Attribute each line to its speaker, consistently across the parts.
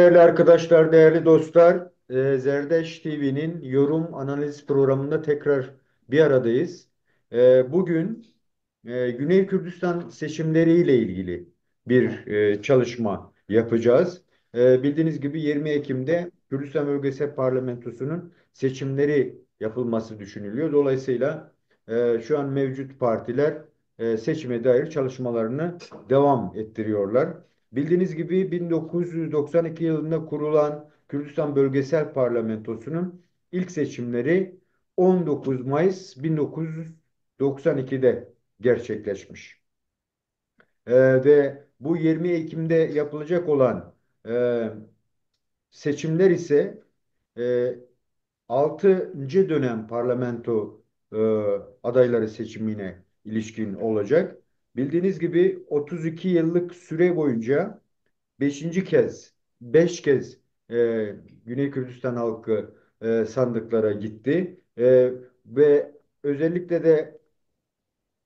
Speaker 1: Değerli arkadaşlar, değerli dostlar, Zerdeş TV'nin yorum analiz programında tekrar bir aradayız. Bugün Güney Kürdistan seçimleriyle ilgili bir çalışma yapacağız. Bildiğiniz gibi 20 Ekim'de Kürdistan Bölgesel Parlamentosu'nun seçimleri yapılması düşünülüyor. Dolayısıyla şu an mevcut partiler seçime dair çalışmalarını devam ettiriyorlar. Bildiğiniz gibi 1992 yılında kurulan Kürdistan Bölgesel Parlamentosu'nun ilk seçimleri 19 Mayıs 1992'de gerçekleşmiş. Ve bu 20 Ekim'de yapılacak olan e, seçimler ise e, 6. dönem parlamento e, adayları seçimine ilişkin olacak. Bildiğiniz gibi 32 yıllık süre boyunca beşinci kez, 5 kez Güney Kürdistan halkı sandıklara gitti. Ve özellikle de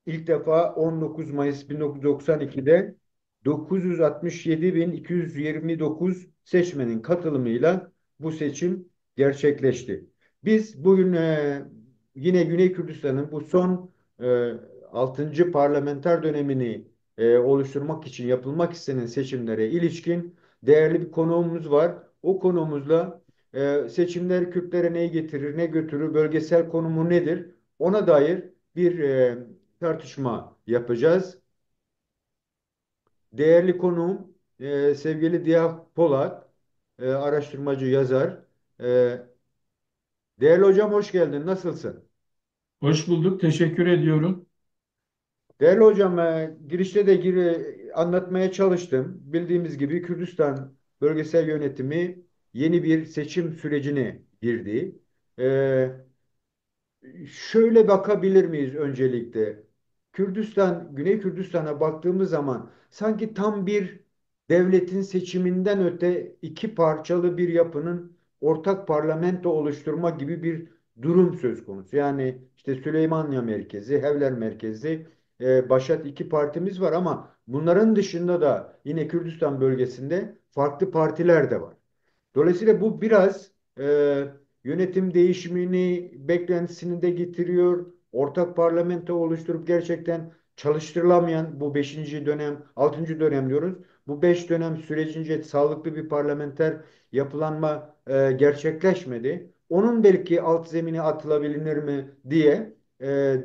Speaker 1: İlk defa 19 Mayıs 1992'de 967.229 seçmenin katılımıyla bu seçim gerçekleşti. Biz bugün yine Güney Kürdistan'ın bu son e, 6. parlamenter dönemini oluşturmak için yapılmak istenen seçimlere ilişkin değerli bir konuğumuz var. O konuğumuzla seçimler Kürtlere ne getirir, ne götürür, bölgesel konumu nedir? Ona dair bir tartışma yapacağız. Değerli konuğum sevgili Diya Polat, araştırmacı, yazar. E, Değerli hocam hoş geldin. Nasılsın?
Speaker 2: Hoş bulduk. Teşekkür ediyorum.
Speaker 1: Değerli hocam girişte de anlatmaya çalıştım. Bildiğimiz gibi Kürdistan bölgesel yönetimi yeni bir seçim sürecine girdi. E, Şöyle bakabilir miyiz öncelikle? Güney Kürdistan'a baktığımız zaman sanki tam bir devletin seçiminden öte iki parçalı bir yapının ortak parlamento oluşturma gibi bir durum söz konusu. Yani işte Süleymaniye merkezi, Hevler merkezi, Başat iki partimiz var ama bunların dışında da yine Kürdistan bölgesinde farklı partiler de var. Dolayısıyla bu biraz yönetim değişimini beklentisini de getiriyor. Ortak parlamento oluşturup gerçekten çalıştırılamayan bu beşinci dönem, 6. dönem diyoruz. Bu 5 dönem sürecince sağlıklı bir parlamenter yapılanma gerçekleşmedi. Onun belki alt zemini atılabilir mi diye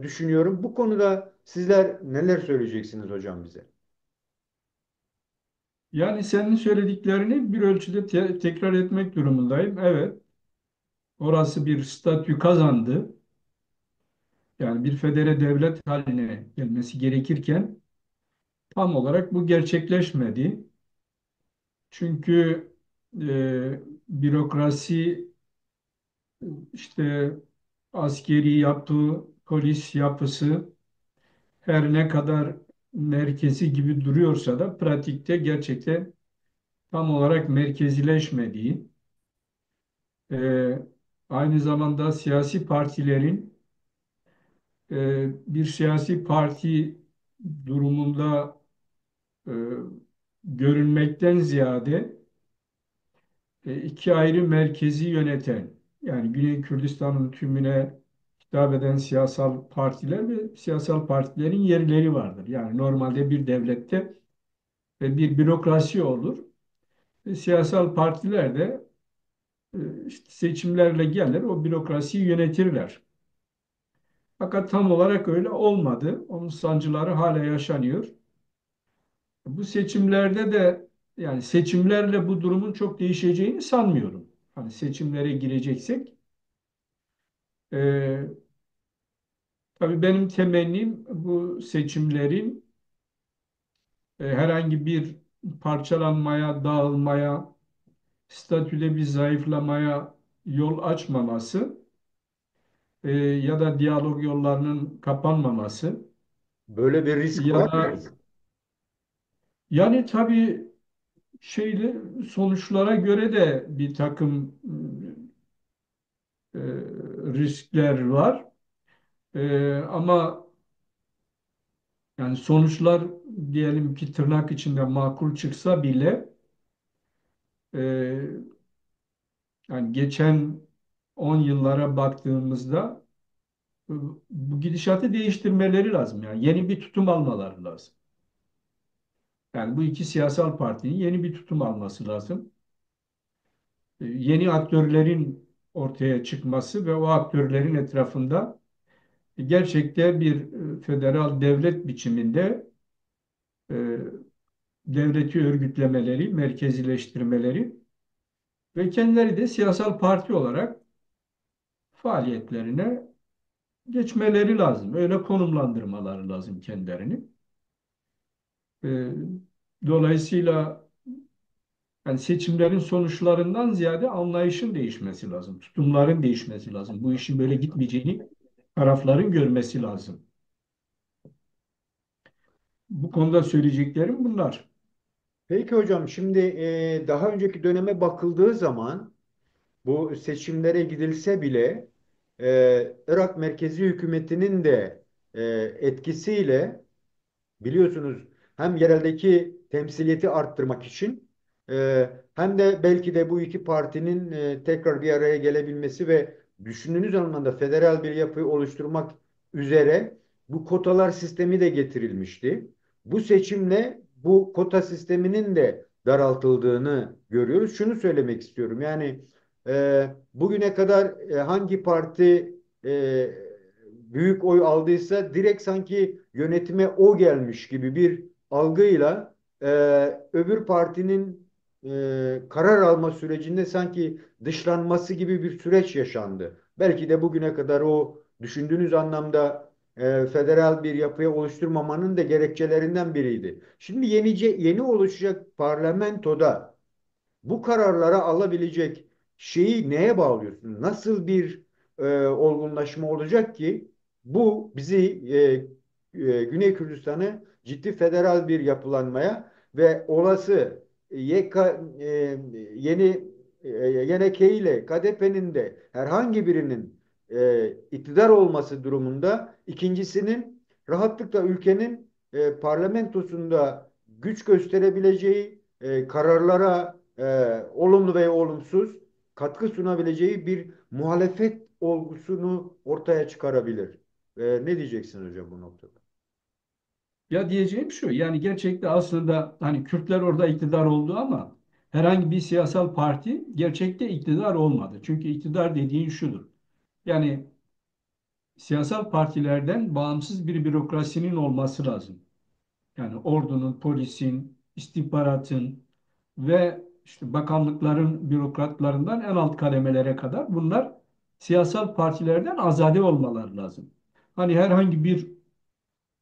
Speaker 1: düşünüyorum. Bu konuda sizler neler söyleyeceksiniz hocam bize?
Speaker 2: Yani senin söylediklerini bir ölçüde tekrar etmek durumundayım. Evet, orası bir statü kazandı. Yani bir federe devlet haline gelmesi gerekirken tam olarak bu gerçekleşmedi. Çünkü bürokrasi, işte askeri yapı, polis yapısı her ne kadar merkezi gibi duruyorsa da pratikte gerçekten tam olarak merkezileşmediği, e, aynı zamanda siyasi partilerin bir siyasi parti durumunda e, görünmekten ziyade iki ayrı merkezi yöneten, yani Güney Kürdistan'ın tümüne hitap eden siyasal partiler ve siyasal partilerin yerleri vardır. Yani normalde bir devlette bir bürokrasi olur. Siyasal partiler de işte seçimlerle gelir, o bürokrasiyi yönetirler. Fakat tam olarak öyle olmadı. Onun sancıları hala yaşanıyor. Bu seçimlerde de yani seçimlerle bu durumun çok değişeceğini sanmıyorum. Hani seçimlere gireceksek e, tabii benim temennim bu seçimlerin herhangi bir parçalanmaya, dağılmaya, statüde bir zayıflamaya yol açmaması ya da diyalog yollarının kapanmaması
Speaker 1: Böyle bir risk
Speaker 2: ya
Speaker 1: var mı?
Speaker 2: da yani tabii şeyli sonuçlara göre de bir takım e, riskler var. Ama yani sonuçlar diyelim ki tırnak içinde makul çıksa bile e, yani geçen 10 yıllara baktığımızda bu gidişatı değiştirmeleri lazım. Yani yeni bir tutum almaları lazım. Yani bu iki siyasal partinin yeni bir tutum alması lazım. Yeni aktörlerin ortaya çıkması ve o aktörlerin etrafında gerçekte bir federal devlet biçiminde e, devleti örgütlemeleri, merkezileştirmeleri ve kendileri de siyasal parti olarak faaliyetlerine geçmeleri lazım. Öyle konumlandırmaları lazım kendilerini. E, Dolayısıyla yani seçimlerin sonuçlarından ziyade anlayışın değişmesi lazım, tutumların değişmesi lazım. Bu işin böyle gitmeyeceğini tarafların görmesi lazım. Bu konuda söyleyeceklerim bunlar.
Speaker 1: Peki hocam, şimdi daha önceki döneme bakıldığı zaman bu seçimlere gidilse bile Irak merkezi hükümetinin de etkisiyle, biliyorsunuz, hem yereldeki temsiliyeti arttırmak için hem de belki de bu iki partinin tekrar bir araya gelebilmesi ve düşündüğünüz anlamda federal bir yapıyı oluşturmak üzere bu kotalar sistemi de getirilmişti. Bu seçimle bu kota sisteminin de daraltıldığını görüyoruz. Şunu söylemek istiyorum. Yani bugüne kadar hangi parti büyük oy aldıysa direkt sanki yönetime o gelmiş gibi bir algıyla e, öbür partinin karar alma sürecinde sanki dışlanması gibi bir süreç yaşandı. Belki de bugüne kadar o düşündüğünüz anlamda federal bir yapıya oluşturmamanın da gerekçelerinden biriydi. Şimdi yeni oluşacak parlamentoda bu kararlara alabilecek şeyi neye bağlıyorsun? Nasıl bir olgunlaşma olacak ki bu bizi Güney Kürdistan'ı ciddi federal bir yapılanmaya ve olası yeni YNK ile KDP'nin de herhangi birinin iktidar olması durumunda ikincisinin rahatlıkla ülkenin parlamentosunda güç gösterebileceği kararlara olumlu veya olumsuz katkı sunabileceği bir muhalefet olgusunu ortaya çıkarabilir. Ne diyeceksiniz hocam bu noktada?
Speaker 2: Ya diyeceğim şu, yani gerçekte aslında hani Kürtler orada iktidar oldu ama herhangi bir siyasal parti gerçekte iktidar olmadı. Çünkü iktidar dediğin şudur. Yani siyasal partilerden bağımsız bir bürokrasinin olması lazım. Yani ordunun, polisin, istihbaratın ve işte bakanlıkların bürokratlarından en alt kademelere kadar bunlar siyasal partilerden azade olmaları lazım. Hani herhangi bir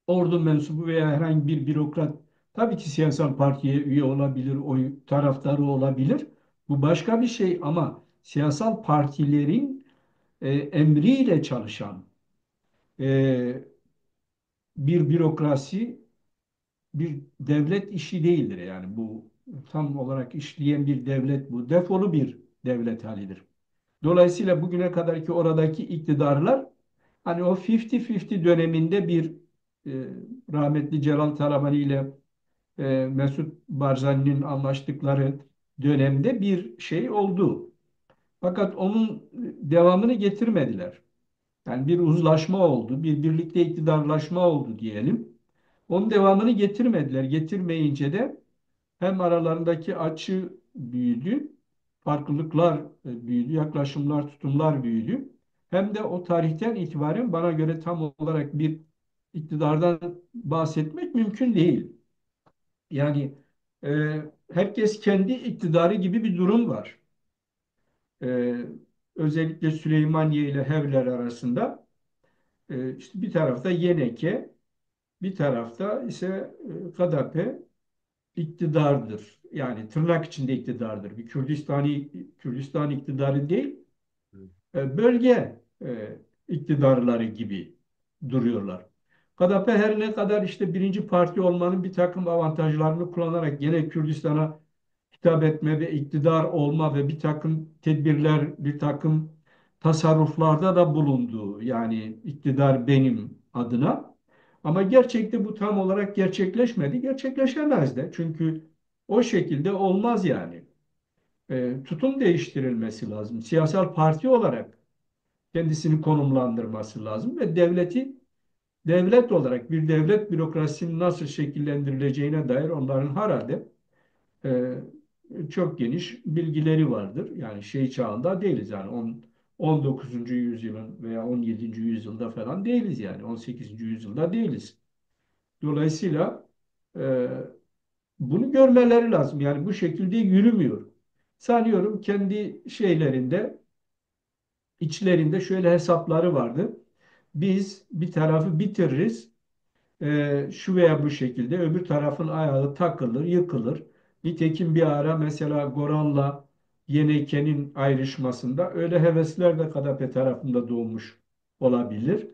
Speaker 2: ordu mensubu veya herhangi bir bürokrat tabii ki siyasal partiye üye olabilir, oy taraftarı olabilir. Bu başka bir şey ama siyasal partilerin emriyle çalışan e, bir bürokrasi bir devlet işi değildir. Yani bu tam olarak işleyen bir devlet bu. Defolu bir devlet halidir. Dolayısıyla bugüne kadarki oradaki iktidarlar hani o 50-50 döneminde bir e, rahmetli Celal Talabani ile Mesut Barzani'nin anlaştıkları dönemde bir şey oldu. Fakat onun devamını getirmediler. Yani bir uzlaşma oldu, bir birlikte iktidarlaşma oldu diyelim. Onun devamını getirmediler. Getirmeyince de hem aralarındaki açı büyüdü, farklılıklar büyüdü, yaklaşımlar, tutumlar büyüdü. Hem de o tarihten itibaren bana göre tam olarak bir iktidardan bahsetmek mümkün değil. Yani herkes kendi iktidarı gibi bir durum var. E, Özellikle Süleymaniye ile Hevler arasında işte bir tarafta Yeneke, bir tarafta ise Kadape iktidardır. Yani tırnak içinde iktidardır. Bir Kürdistan iktidarı değil, bölge iktidarları gibi duruyorlar. KDP her ne kadar işte birinci parti olmanın bir takım avantajlarını kullanarak gene Kürdistan'a hitap etme ve iktidar olma ve bir takım tedbirler, bir takım tasarruflarda da bulunduğu yani iktidar benim adına. Ama gerçekte bu tam olarak gerçekleşmedi. Gerçekleşemez de. Çünkü o şekilde olmaz yani. tutum değiştirilmesi lazım. Siyasal parti olarak kendisini konumlandırması lazım ve devleti devlet olarak bir devlet bürokrasisinin nasıl şekillendirileceğine dair onların herhalde e, çok geniş bilgileri vardır. Yani şey çağında değiliz yani 19. yüzyılın veya 17. yüzyılda falan değiliz yani 18. yüzyılda değiliz. Dolayısıyla e, bunu görmeleri lazım. Yani bu şekilde yürümüyor. Sanıyorum kendi şeylerinde, içlerinde şöyle hesapları vardı. Biz bir tarafı bitiririz, şu veya bu şekilde öbür tarafın ayağı takılır, yıkılır. Nitekim bir ara mesela Goran'la Yeneke'nin ayrışmasında öyle hevesler de Kadape tarafında doğmuş olabilir.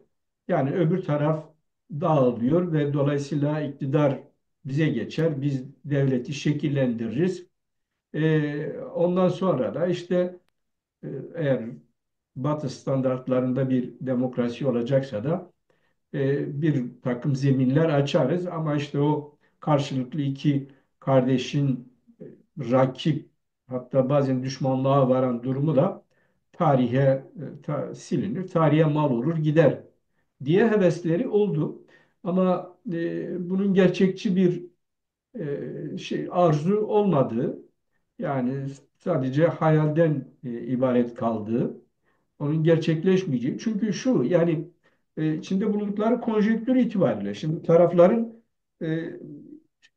Speaker 2: Yani öbür taraf dağılıyor ve dolayısıyla iktidar bize geçer, biz devleti şekillendiririz. Ondan sonra da işte eğer Batı standartlarında bir demokrasi olacaksa da bir takım zeminler açarız ama işte o karşılıklı iki kardeşin rakip hatta bazen düşmanlığa varan durumu da tarihe silinir, tarihe mal olur gider diye hevesleri oldu. Ama bunun gerçekçi bir şey arzu olmadığı yani sadece hayalden ibaret kaldığı onun gerçekleşmeyeceği. Çünkü şu yani içinde bulundukları konjektür itibariyle şimdi tarafların e,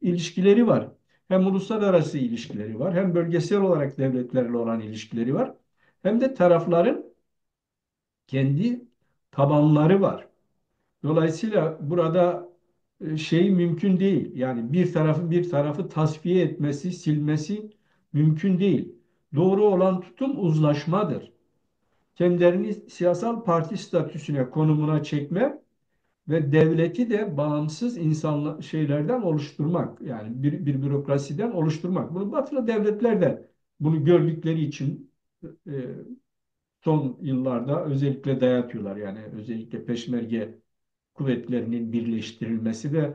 Speaker 2: ilişkileri var. Hem uluslararası ilişkileri var, hem bölgesel olarak devletlerle olan ilişkileri var. Hem de tarafların kendi tabanları var. Dolayısıyla burada şey mümkün değil. Yani bir tarafın bir tarafı tasfiye etmesi, silmesi mümkün değil. Doğru olan tutum uzlaşmadır. Kendilerini siyasal parti statüsüne, konumuna çekme ve devleti de bağımsız insan şeylerden oluşturmak. Yani bir bürokrasiden oluşturmak. Bunu batılı devletler de bunu gördükleri için e, son yıllarda özellikle dayatıyorlar. Yani özellikle peşmerge kuvvetlerinin birleştirilmesi ve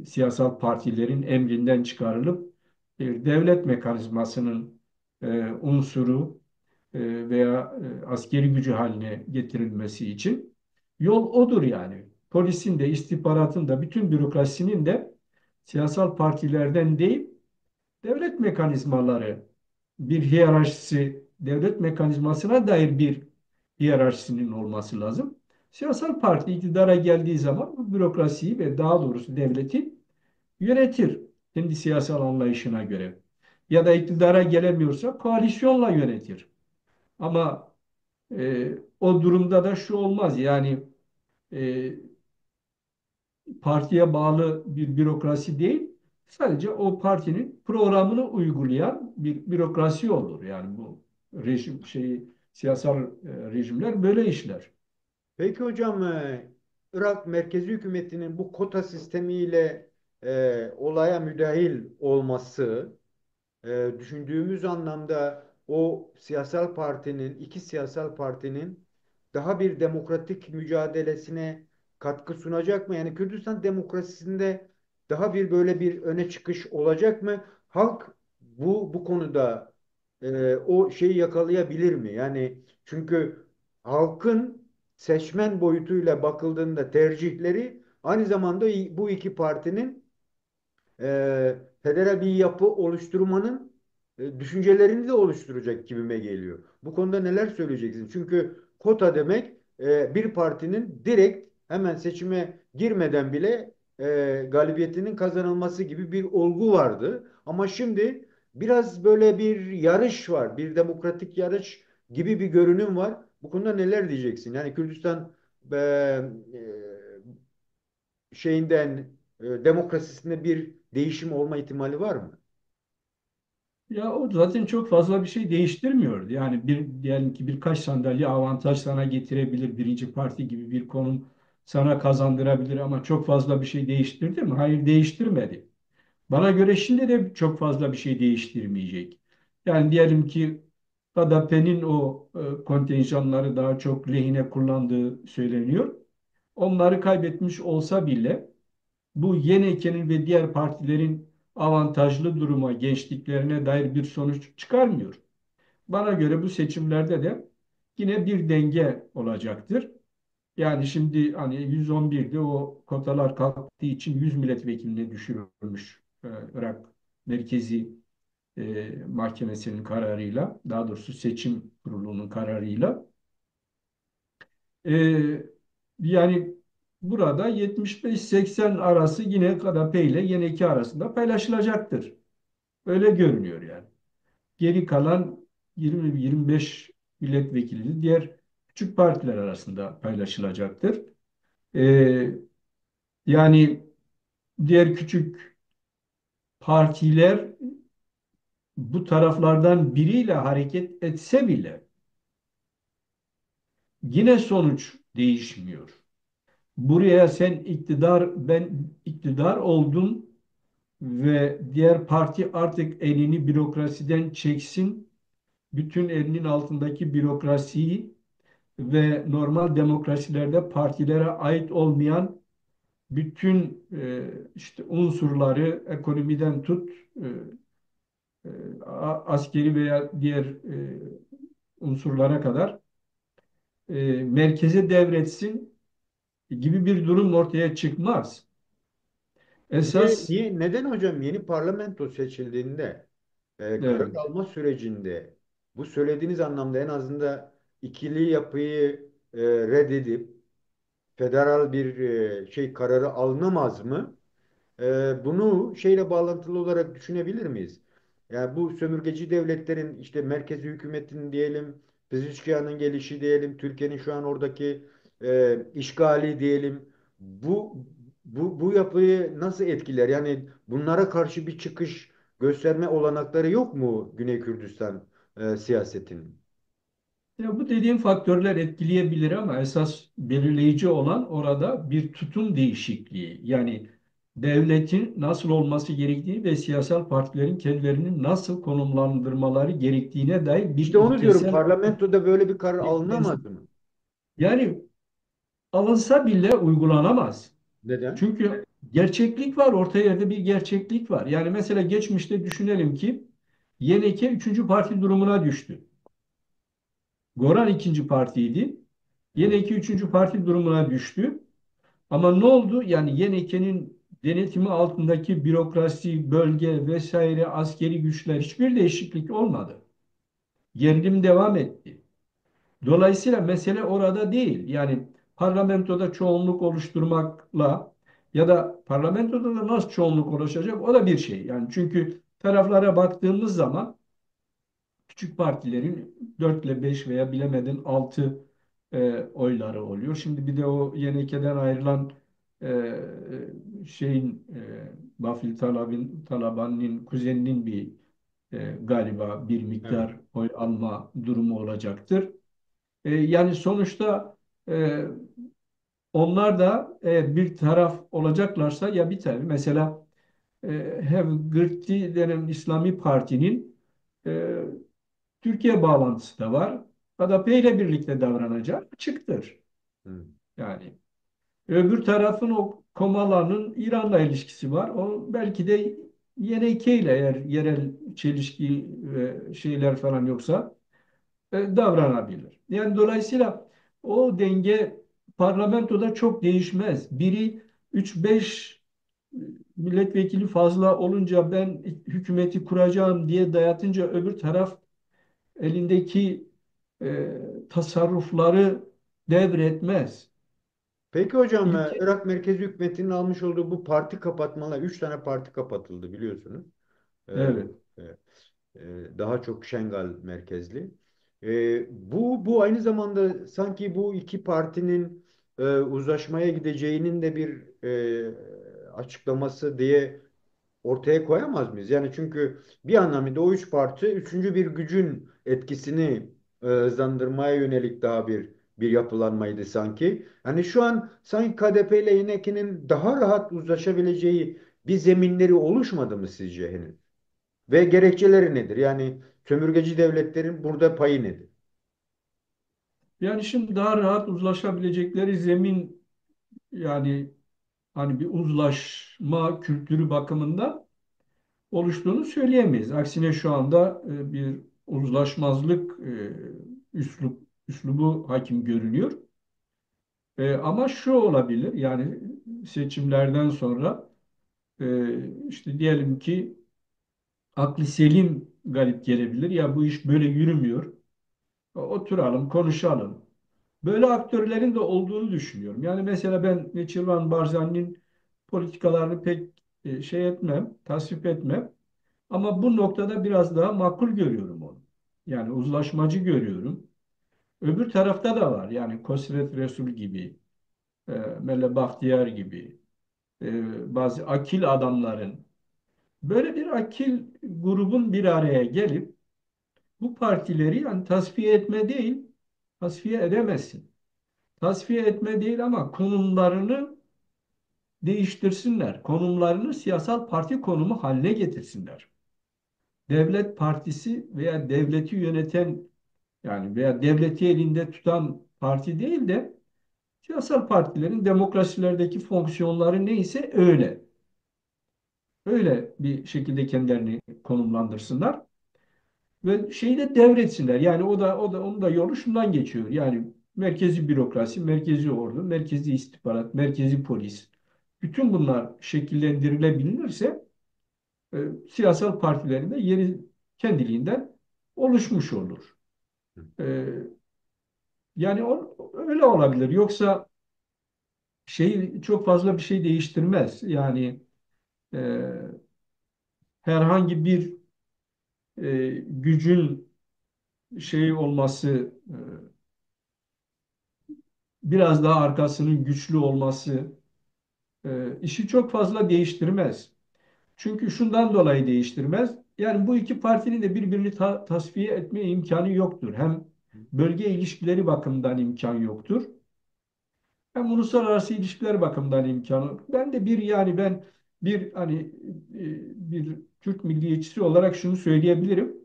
Speaker 2: siyasal partilerin emrinden çıkarılıp devlet mekanizmasının unsuru veya askeri gücü haline getirilmesi için yol odur yani. Polisin de, istihbaratın da, bütün bürokrasinin de siyasal partilerden değil, devlet mekanizmaları bir hiyerarşisi, devlet mekanizmasına dair bir hiyerarşisinin olması lazım. Siyasal parti iktidara geldiği zaman bu bürokrasiyi ve daha doğrusu devleti yönetir kendi siyasal anlayışına göre. Ya da iktidara gelemiyorsa koalisyonla yönetir. Ama o durumda da şu olmaz yani e, partiye bağlı bir bürokrasi değil, sadece o partinin programını uygulayan bir bürokrasi olur. Yani bu rejim siyasal rejimler böyle işler.
Speaker 1: Peki hocam, Irak merkezi hükümetinin bu kota sistemiyle olaya müdahil olması, düşündüğümüz anlamda o siyasal partinin, iki siyasal partinin daha bir demokratik mücadelesine katkı sunacak mı? Yani Kürdistan demokrasisinde daha bir böyle bir öne çıkış olacak mı? Halk bu konuda o şeyi yakalayabilir mi? Yani çünkü halkın seçmen boyutuyla bakıldığında tercihleri aynı zamanda bu iki partinin federal bir yapı oluşturmanın düşüncelerini de oluşturacak gibime geliyor. Bu konuda neler söyleyeceksin? Çünkü kota demek bir partinin direkt hemen seçime girmeden bile galibiyetinin kazanılması gibi bir olgu vardı. Ama şimdi biraz böyle bir yarış var, bir demokratik yarış gibi bir görünüm var. Bu konuda neler diyeceksin? Yani Kürdistan şeyinden demokrasisinde bir değişim olma ihtimali var mı?
Speaker 2: Ya o zaten çok fazla bir şey değiştirmiyor. Yani diyelim ki birkaç sandalye avantaj sana getirebilir. Birinci parti gibi bir konum sana kazandırabilir ama çok fazla bir şey değiştirdi mi? Hayır değiştirmedi. Bana göre şimdi de çok fazla bir şey değiştirmeyecek. Yani diyelim ki HDP'nin o kontenjanları daha çok lehine kullandığı söyleniyor. Onları kaybetmiş olsa bile bu YNK'nin ve diğer partilerin avantajlı duruma geçtiklerine dair bir sonuç çıkarmıyor. Bana göre bu seçimlerde de yine bir denge olacaktır. Yani şimdi hani 111'de o kotalar kalktığı için 100 milletvekiline düşürülmüş Irak Merkezi Mahkemesi'nin kararıyla, daha doğrusu seçim kurulunun kararıyla. E, Yani burada 75-80 arası yine KDP ile YNK arasında paylaşılacaktır. Öyle görünüyor yani. Geri kalan 20-25 milletvekili diğer küçük partiler arasında paylaşılacaktır. E, Yani diğer küçük partiler bu taraflardan biriyle hareket etse bile yine sonuç değişmiyor. Buraya sen iktidar, ben iktidar oldum ve diğer parti artık elini bürokrasiden çeksin, bütün elinin altındaki bürokrasiyi ve normal demokrasilerde partilere ait olmayan bütün işte unsurları ekonomiden tut e, askeri veya diğer unsurlara kadar merkeze devretsin gibi bir durum ortaya çıkmaz. Esas
Speaker 1: Neden hocam yeni parlamento seçildiğinde karar
Speaker 2: evet,
Speaker 1: alma sürecinde bu söylediğiniz anlamda en azından ikili yapıyı reddedip federal bir şey kararı alınamaz mı? Bunu şeyle bağlantılı olarak düşünebilir miyiz? Yani bu sömürgeci devletlerin işte merkezi hükümetin diyelim, Pezeshkian'ın gelişi diyelim, Türkiye'nin şu an oradaki işgali diyelim. Bu bu yapıyı nasıl etkiler? Yani bunlara karşı bir çıkış gösterme olanakları yok mu Güney Kürdistan siyasetinin?
Speaker 2: ya bu dediğim faktörler etkileyebilir ama esas belirleyici olan orada bir tutum değişikliği. Yani devletin nasıl olması gerektiği ve siyasal partilerin kendilerini nasıl konumlandırmaları gerektiğine dair bir
Speaker 1: İşte onu diyorum,
Speaker 2: ilkesel
Speaker 1: parlamentoda böyle bir karar
Speaker 2: ilkes-
Speaker 1: alınamaz mı?
Speaker 2: yani alınsa bile uygulanamaz.
Speaker 1: Neden?
Speaker 2: Çünkü gerçeklik var, orta yerde bir gerçeklik var. Yani mesela geçmişte düşünelim ki YNK üçüncü parti durumuna düştü. Goran ikinci partiydi.
Speaker 1: Evet.
Speaker 2: YNK üçüncü parti durumuna düştü. Ama ne oldu? Yani YNK'nin denetimi altındaki bürokrasi, bölge vesaire askeri güçler hiçbir değişiklik olmadı. Gerilim devam etti. Dolayısıyla mesele orada değil. Yani parlamentoda çoğunluk oluşturmakla ya da parlamentoda da nasıl çoğunluk oluşacak o da bir şey. Yani çünkü taraflara baktığımız zaman küçük partilerin 4 ile 5 veya bilemedin 6 oyları oluyor. Şimdi bir de o YNK'den ayrılan şeyin Bafil Talaban'ın kuzeninin bir galiba bir
Speaker 1: Evet.
Speaker 2: miktar oy alma durumu olacaktır. Yani sonuçta e, onlar da eğer bir taraf olacaklarsa ya bir taraf mesela hem Gırti denen İslami Parti'nin e, Türkiye bağlantısı da var. HDP ile birlikte davranacak açıktır.
Speaker 1: Hı.
Speaker 2: Yani öbür tarafın o Komala'nın İran'la ilişkisi var. O belki de YNK ile eğer yerel çelişki ve şeyler falan yoksa davranabilir. Yani dolayısıyla o denge parlamentoda çok değişmez. Biri 3-5 milletvekili fazla olunca ben hükümeti kuracağım diye dayatınca öbür taraf elindeki tasarrufları devretmez.
Speaker 1: Peki hocam,
Speaker 2: İlke,
Speaker 1: Irak Merkezi Hükümeti'nin almış olduğu bu parti kapatmalar, 3 tane parti kapatıldı biliyorsunuz. E,
Speaker 2: evet.
Speaker 1: e, Daha çok Şengal merkezli. Bu aynı zamanda sanki bu iki partinin uzlaşmaya gideceğinin de bir açıklaması diye ortaya koyamaz mıyız? Yani çünkü bir anlamda o 3 parti üçüncü bir gücün etkisini hızlandırmaya yönelik daha bir yapılanmaydı sanki. Hani şu an sanki KDP ile YNEK'in daha rahat uzlaşabileceği bir zeminleri oluşmadı mı sizce henüz? Ve gerekçeleri nedir? Yani sömürgeci devletlerin burada payı nedir?
Speaker 2: Yani şimdi daha rahat uzlaşabilecekleri zemin yani hani bir uzlaşma kültürü bakımından oluştuğunu söyleyemeyiz. Aksine şu anda bir uzlaşmazlık üslubu hakim görünüyor. Ama şu olabilir, yani seçimlerden sonra işte diyelim ki aklı selim galip gelebilir. Ya bu iş böyle yürümüyor. Oturalım, konuşalım. Böyle aktörlerin de olduğunu düşünüyorum. Yani mesela ben Neçirvan Barzani'nin politikalarını pek şey etmem, tasvip etmem. Ama bu noktada biraz daha makul görüyorum onu. Yani uzlaşmacı görüyorum. Öbür tarafta da var. Yani Kosret Resul gibi, Melle Bahtiyar gibi, bazı akil adamların, böyle bir akil grubun bir araya gelip bu partileri yani tasfiye etme değil, tasfiye edemezsin. Tasfiye etme değil ama konumlarını değiştirsinler. Konumlarını siyasal parti konumu haline getirsinler. Devlet partisi veya devleti yöneten, yani veya devleti elinde tutan parti değil de siyasal partilerin demokrasilerdeki fonksiyonları neyse öyle. Öyle bir şekilde kendilerini konumlandırsınlar ve şeyi de devretsinler. Yani onun da yolu şundan geçiyor. Yani merkezi bürokrasi, merkezi ordu, merkezi istihbarat, merkezi polis. Bütün bunlar şekillendirilebilirse siyasal partilerin de yeri kendiliğinden oluşmuş olur. E, Yani öyle olabilir. Yoksa şey çok fazla bir şey değiştirmez. Yani e, herhangi bir gücün şey olması, biraz daha arkasının güçlü olması işi çok fazla değiştirmez. Çünkü şundan dolayı değiştirmez. Yani bu iki partinin de birbirini tasfiye etme imkanı yoktur. Hem bölge ilişkileri bakımından imkan yoktur. Hem uluslararası ilişkiler bakımından imkanı. Ben de ben bir hani bir Türk milliyetçisi olarak şunu söyleyebilirim.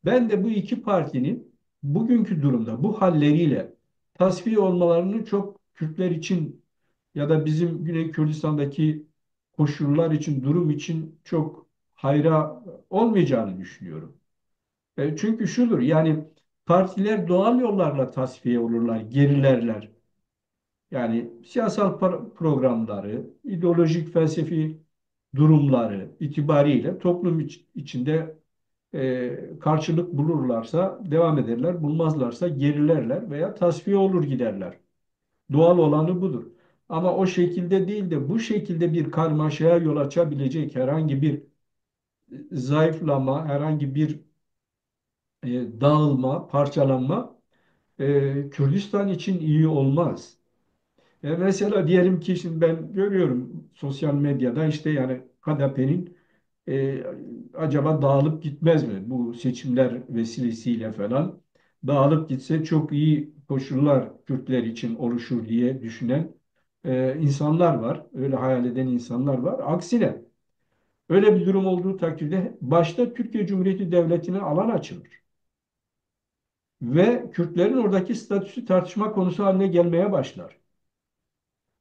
Speaker 2: Ben de bu iki partinin bugünkü durumda bu halleriyle tasfiye olmalarını çok Kürtler için ya da bizim Güney Kürdistan'daki koşullar için, durum için çok hayra olmayacağını düşünüyorum. Çünkü şudur, yani partiler doğal yollarla tasfiye olurlar, gerilerler. Yani siyasal programları, ideolojik felsefi durumları itibariyle toplum içinde karşılık bulurlarsa devam ederler, bulmazlarsa gerilerler veya tasfiye olur giderler. Doğal olanı budur. Ama o şekilde değil de bu şekilde bir karmaşaya yol açabilecek herhangi bir zayıflama, herhangi bir dağılma, parçalanma Kürdistan için iyi olmaz. Mesela diyelim ki şimdi ben görüyorum sosyal medyada işte yani HDP'nin e, acaba dağılıp gitmez mi bu seçimler vesilesiyle falan dağılıp gitse çok iyi koşullar Kürtler için oluşur diye düşünen insanlar var. Öyle hayal eden insanlar var. Aksine öyle bir durum olduğu takdirde başta Türkiye Cumhuriyeti Devleti'ne alan açılır. Ve Kürtlerin oradaki statüsü tartışma konusu haline gelmeye başlar.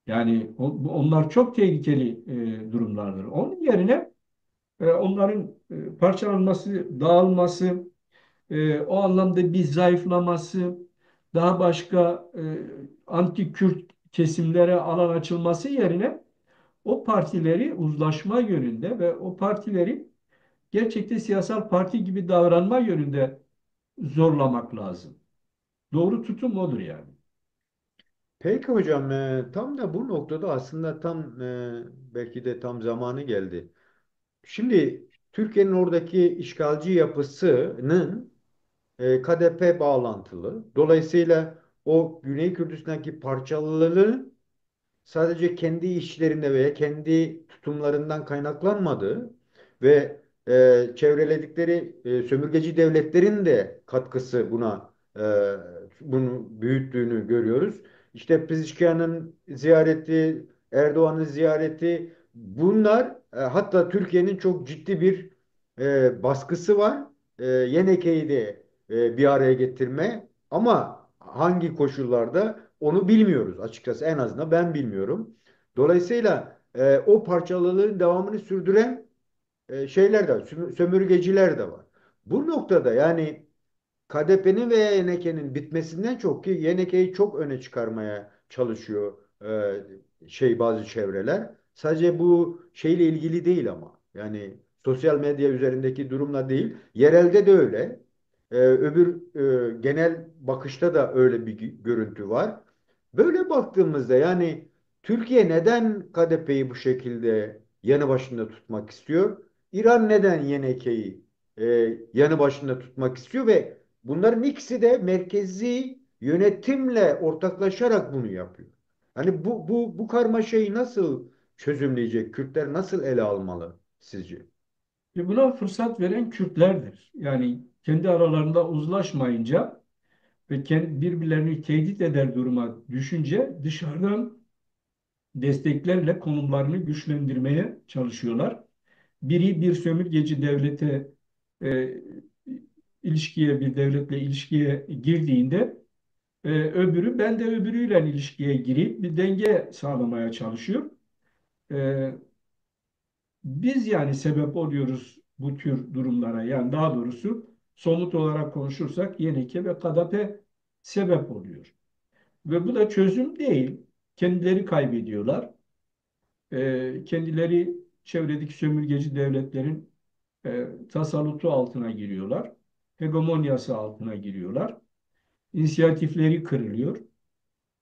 Speaker 2: Yani onlar çok tehlikeli durumlardır. Onun yerine onların parçalanması, dağılması, o anlamda bir zayıflaması, daha başka anti-Kürt kesimlere alan açılması yerine o partileri uzlaşma yönünde ve o partileri gerçekten siyasal parti gibi davranma yönünde zorlamak lazım. Doğru tutum odur yani.
Speaker 1: Peki hocam, tam da bu noktada aslında belki de tam zamanı geldi. Şimdi Türkiye'nin oradaki işgalci yapısının KDP bağlantılı. Dolayısıyla o Güney Kürdistan'daki parçalılığın sadece kendi işlerinde veya kendi tutumlarından kaynaklanmadığı ve çevreledikleri sömürgeci devletlerin de katkısı bunu büyüttüğünü görüyoruz. İşte Pezişkian'ın ziyareti, Erdoğan'ın ziyareti, bunlar hatta Türkiye'nin çok ciddi bir baskısı var. Yeneke'yi de bir araya getirme, ama hangi koşullarda onu bilmiyoruz açıkçası. En azından ben bilmiyorum. Dolayısıyla o parçalılığın devamını sürdüren şeyler de var, sömürgeciler de var. Bu noktada yani KDP'nin veya YNK'nin bitmesinden çok ki YNK'yi çok öne çıkarmaya çalışıyor bazı çevreler. Sadece bu şeyle ilgili değil ama yani sosyal medya üzerindeki durumla değil, yerelde de öyle. Öbür genel bakışta da öyle bir görüntü var. Böyle baktığımızda yani Türkiye neden KDP'yi bu şekilde yanı başında tutmak istiyor? İran neden YNK'yi yanı başında tutmak istiyor ve bunların ikisi de merkezi yönetimle ortaklaşarak bunu yapıyor. Hani bu karmaşayı nasıl çözümleyecek? Kürtler nasıl ele almalı sizce?
Speaker 2: Buna fırsat veren Kürtlerdir. Yani kendi aralarında uzlaşmayınca ve birbirlerini tehdit eder duruma düşünce dışarıdan desteklerle konumlarını güçlendirmeye çalışıyorlar. Biri bir sömürgeci devlete e, bir devletle ilişkiye girdiğinde öbürü ben de öbürüyle ilişkiye girip bir denge sağlamaya çalışıyor. E, Biz yani sebep oluyoruz bu tür durumlara. Yani daha doğrusu somut olarak konuşursak Yenike ve Kadape sebep oluyor. Ve bu da çözüm değil. Kendileri kaybediyorlar. Kendileri çevredeki sömürgeci devletlerin tasallutu altına giriyorlar. Hegemonyası altına giriyorlar. İnisiyatifleri kırılıyor.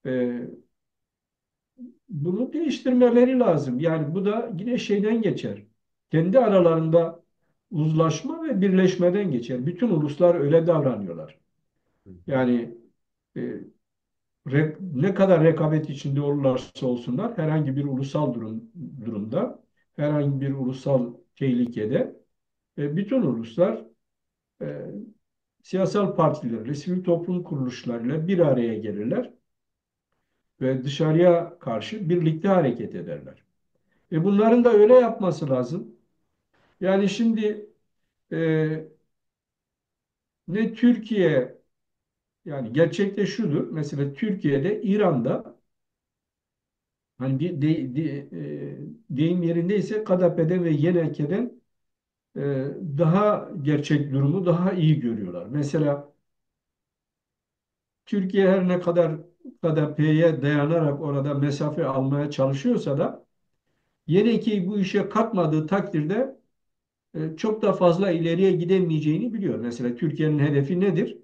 Speaker 2: E, Bunu değiştirmeleri lazım. Yani bu da yine şeyden geçer. Kendi aralarında uzlaşma ve birleşmeden geçer. Bütün uluslar öyle davranıyorlar.
Speaker 1: Hı hı.
Speaker 2: Yani e, ne kadar rekabet içinde olurlarsa olsunlar herhangi bir ulusal durumda, herhangi bir ulusal tehlikede bütün uluslar e, siyasal partilerle, sivil toplum kuruluşlarıyla bir araya gelirler ve dışarıya karşı birlikte hareket ederler. Bunların da öyle yapması lazım. Yani şimdi e, ne Türkiye yani gerçekte şudur. Mesela Türkiye'de, İran'da hani deyim yerindeyse Kadape'den ve Yeneke'den e, daha gerçek durumu daha iyi görüyorlar. Mesela Türkiye her ne kadar KDP'ye dayanarak orada mesafe almaya çalışıyorsa da Yeneke'yi bu işe katmadığı takdirde çok da fazla ileriye gidemeyeceğini biliyor. Mesela Türkiye'nin hedefi nedir?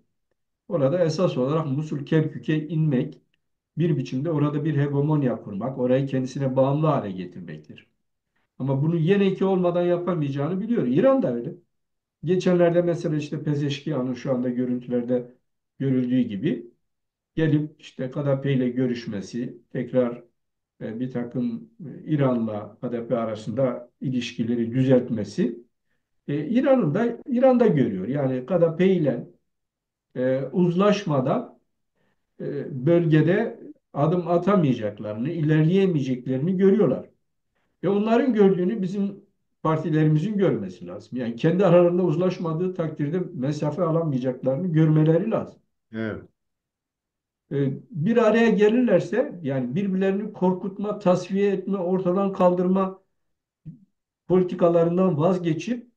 Speaker 2: Orada esas olarak Musul, Kerkük'e inmek, bir biçimde orada bir hegemonya kurmak, orayı kendisine bağımlı hale getirmektir. Ama bunu Yeneke olmadan yapamayacağını biliyor. İran da öyle. Geçenlerde mesela işte Pezeşkiyan'ın şu anda görüntülerde görüldüğü gibi gelip işte KDP ile görüşmesi, tekrar bir takım İran'la KDP arasında ilişkileri düzeltmesi, İran'da görüyor. Yani KDP ile uzlaşmadan bölgede adım atamayacaklarını, ilerleyemeyeceklerini görüyorlar. Onların gördüğünü bizim partilerimizin görmesi lazım. Yani kendi aralarında uzlaşmadığı takdirde mesafe alamayacaklarını görmeleri lazım.
Speaker 1: Evet.
Speaker 2: Bir araya gelirlerse yani birbirlerini korkutma, tasfiye etme, ortadan kaldırma politikalarından vazgeçip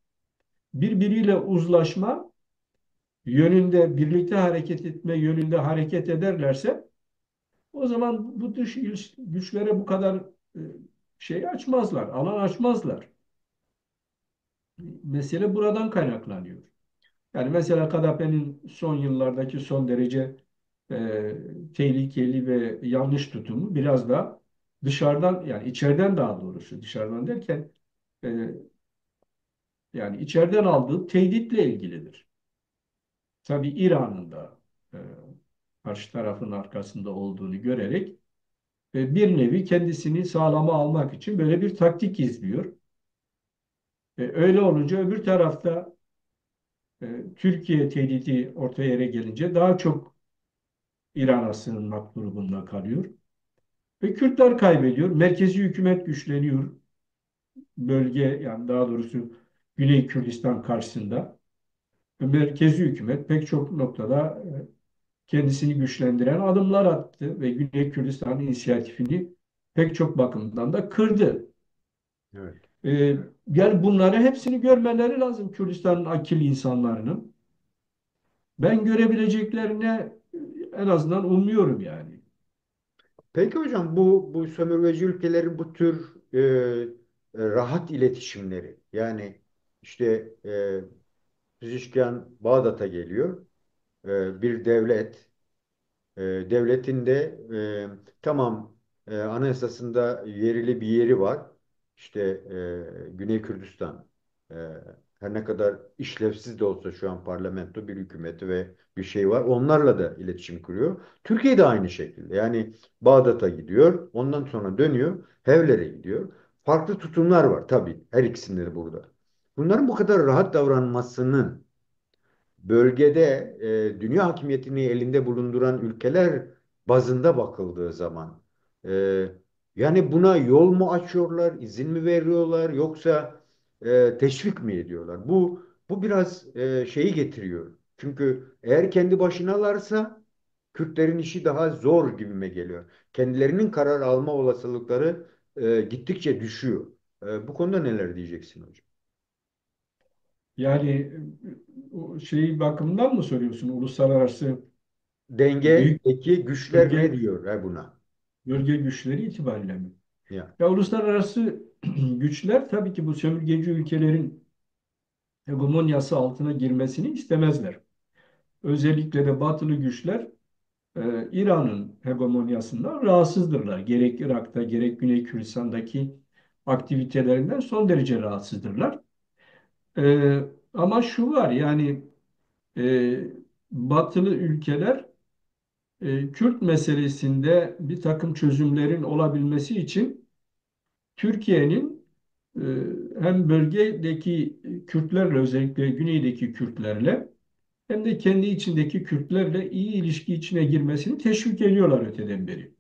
Speaker 2: birbiriyle uzlaşma yönünde, birlikte hareket etme yönünde hareket ederlerse o zaman bu dış güçlere bu kadar e, şey açmazlar, alan açmazlar. Mesele buradan kaynaklanıyor. Yani mesela KDP'nin son yıllardaki son derece tehlikeli ve yanlış tutumu biraz da dışarıdan yani içeriden daha doğrusu dışarıdan derken e, yani içeriden aldığı tehditle ilgilidir. Tabii İran'ın da e, karşı tarafın arkasında olduğunu görerek bir nevi kendisini sağlama almak için böyle bir taktik izliyor. Öyle olunca öbür tarafta Türkiye tehdidi ortaya yere gelince daha çok İran'a sığınmak durumunda kalıyor. Ve Kürtler kaybediyor. Merkezi hükümet güçleniyor. Bölge yani daha doğrusu Güney Kürdistan karşısında. Ve merkezi hükümet pek çok noktada kendisini güçlendiren adımlar attı ve Güney Kürdistan inisiyatifini pek çok bakımdan da kırdı.
Speaker 1: Evet.
Speaker 2: E, Yani bunları hepsini görmeleri lazım Kürdistan'ın akil insanlarının. Ben görebileceklerine en azından umuyorum yani.
Speaker 1: Peki hocam, bu sömürgeci ülkelerin bu tür rahat iletişimleri, yani işte Pezişkyan Bağdat'a geliyor, bir devlet. Devletin de tamam, anayasasında yerli bir yeri var. İşte Güney Kürdistan, e, her ne kadar işlevsiz de olsa şu an parlamento bir hükümeti ve bir şey var. Onlarla da iletişim kuruyor. Türkiye de aynı şekilde. Yani Bağdat'a gidiyor. Ondan sonra dönüyor. Hevler'e gidiyor. Farklı tutumlar var tabii. Her ikisinde de burada. Bunların bu kadar rahat davranmasının bölgede dünya hakimiyetini elinde bulunduran ülkeler bazında bakıldığı zaman e, yani buna yol mu açıyorlar, izin mi veriyorlar, yoksa teşvik mi ediyorlar? Bu biraz şeyi getiriyor. Çünkü eğer kendi başınalarsa Kürtlerin işi daha zor gibime geliyor. Kendilerinin karar alma olasılıkları gittikçe düşüyor. Bu konuda neler diyeceksin hocam?
Speaker 2: Yani o şey bakımından mı soruyorsun? Uluslararası büyük
Speaker 1: Dengedeki güçler ne
Speaker 2: bölge
Speaker 1: diyor buna?
Speaker 2: bölge güçleri itibariyle mi?
Speaker 1: Ya.
Speaker 2: Ya uluslararası güçler tabii ki bu sömürgeci ülkelerin hegemonyası altına girmesini istemezler. Özellikle de batılı güçler İran'ın hegemonyasından rahatsızdırlar. Gerek Irak'ta gerek Güney Kürdistan'daki aktivitelerinden son derece rahatsızdırlar. E, Ama şu var yani e, batılı ülkeler Kürt meselesinde bir takım çözümlerin olabilmesi için Türkiye'nin e, hem bölgedeki Kürtlerle özellikle güneydeki Kürtlerle hem de kendi içindeki Kürtlerle iyi ilişki içine girmesini teşvik ediyorlar öteden beri.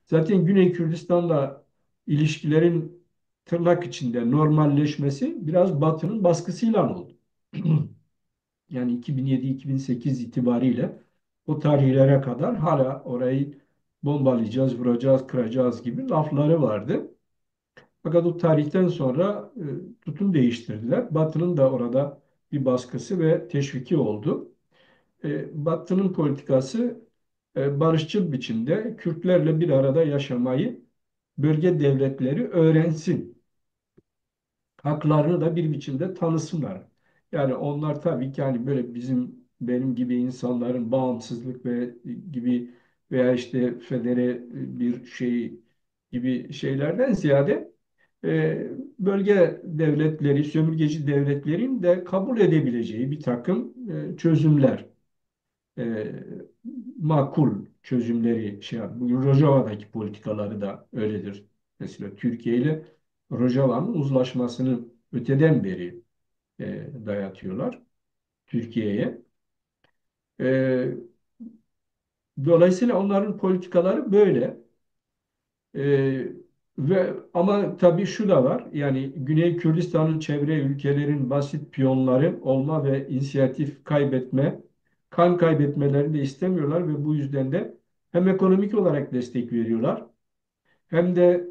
Speaker 2: Zaten Güney Kürdistan'la ilişkilerin tırnak içinde normalleşmesi biraz Batı'nın baskısıyla oldu. Yani 2007-2008 itibariyle o tarihlere kadar hala orayı bombalayacağız, vuracağız, kıracağız gibi lafları vardı. Fakat o tarihten sonra tutum değiştirdiler. Batı'nın da orada bir baskısı ve teşviki oldu. Batı'nın politikası barışçıl biçimde Kürtlerle bir arada yaşamayı bölge devletleri öğrensin. Haklarını da bir biçimde tanısınlar. Yani onlar tabii ki hani böyle benim gibi insanların bağımsızlık ve gibi veya işte federe bir şey gibi şeylerden ziyade bölge devletleri, sömürgeci devletlerin de kabul edebileceği bir takım çözümler, e, makul çözümleri şey yap. Bugün Rojava'daki politikaları da öyledir. Mesela Türkiye ile Rojava'nın uzlaşmasını öteden beri dayatıyorlar Türkiye'ye. E, Dolayısıyla onların politikaları böyle. E, Ve ama tabii şu da var. Yani Güney Kürdistan'ın çevre ülkelerin basit piyonları olma ve inisiyatif kaybetme, kan kaybetmelerini de istemiyorlar ve bu yüzden de hem ekonomik olarak destek veriyorlar hem de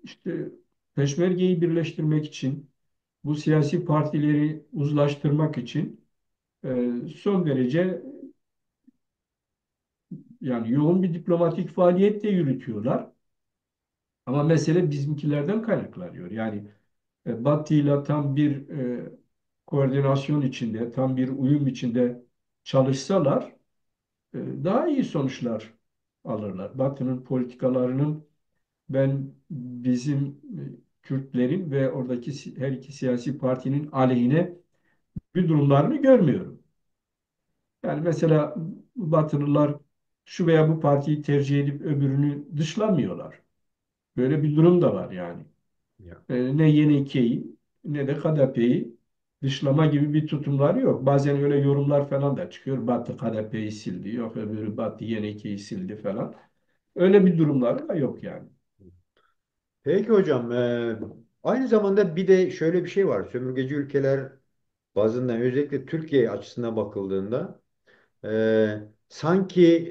Speaker 2: işte Peşmerge'yi birleştirmek için bu siyasi partileri uzlaştırmak için son derece yani yoğun bir diplomatik faaliyet de yürütüyorlar. Ama mesele bizimkilerden kaynaklanıyor. Yani Batı ile tam bir koordinasyon içinde, tam bir uyum içinde çalışsalar daha iyi sonuçlar alırlar. Batı'nın politikalarının ben bizim Kürtlerin ve oradaki her iki siyasi partinin aleyhine bir durumlarını görmüyorum. Yani mesela Batılılar şu veya bu partiyi tercih edip öbürünü dışlamıyorlar. Böyle bir durum da var yani.
Speaker 1: Ya.
Speaker 2: Ne YNK'yi ne de KDP'yi dışlama gibi bir tutumları yok. Bazen öyle yorumlar falan da çıkıyor. Batı KDP'yi sildi, yok öbürü Batı YNK'yi sildi falan. Öyle bir durumları da yok yani.
Speaker 1: Peki hocam, aynı zamanda bir de şöyle bir şey var. Sömürgeci ülkeler bazında, özellikle Türkiye açısına bakıldığında sanki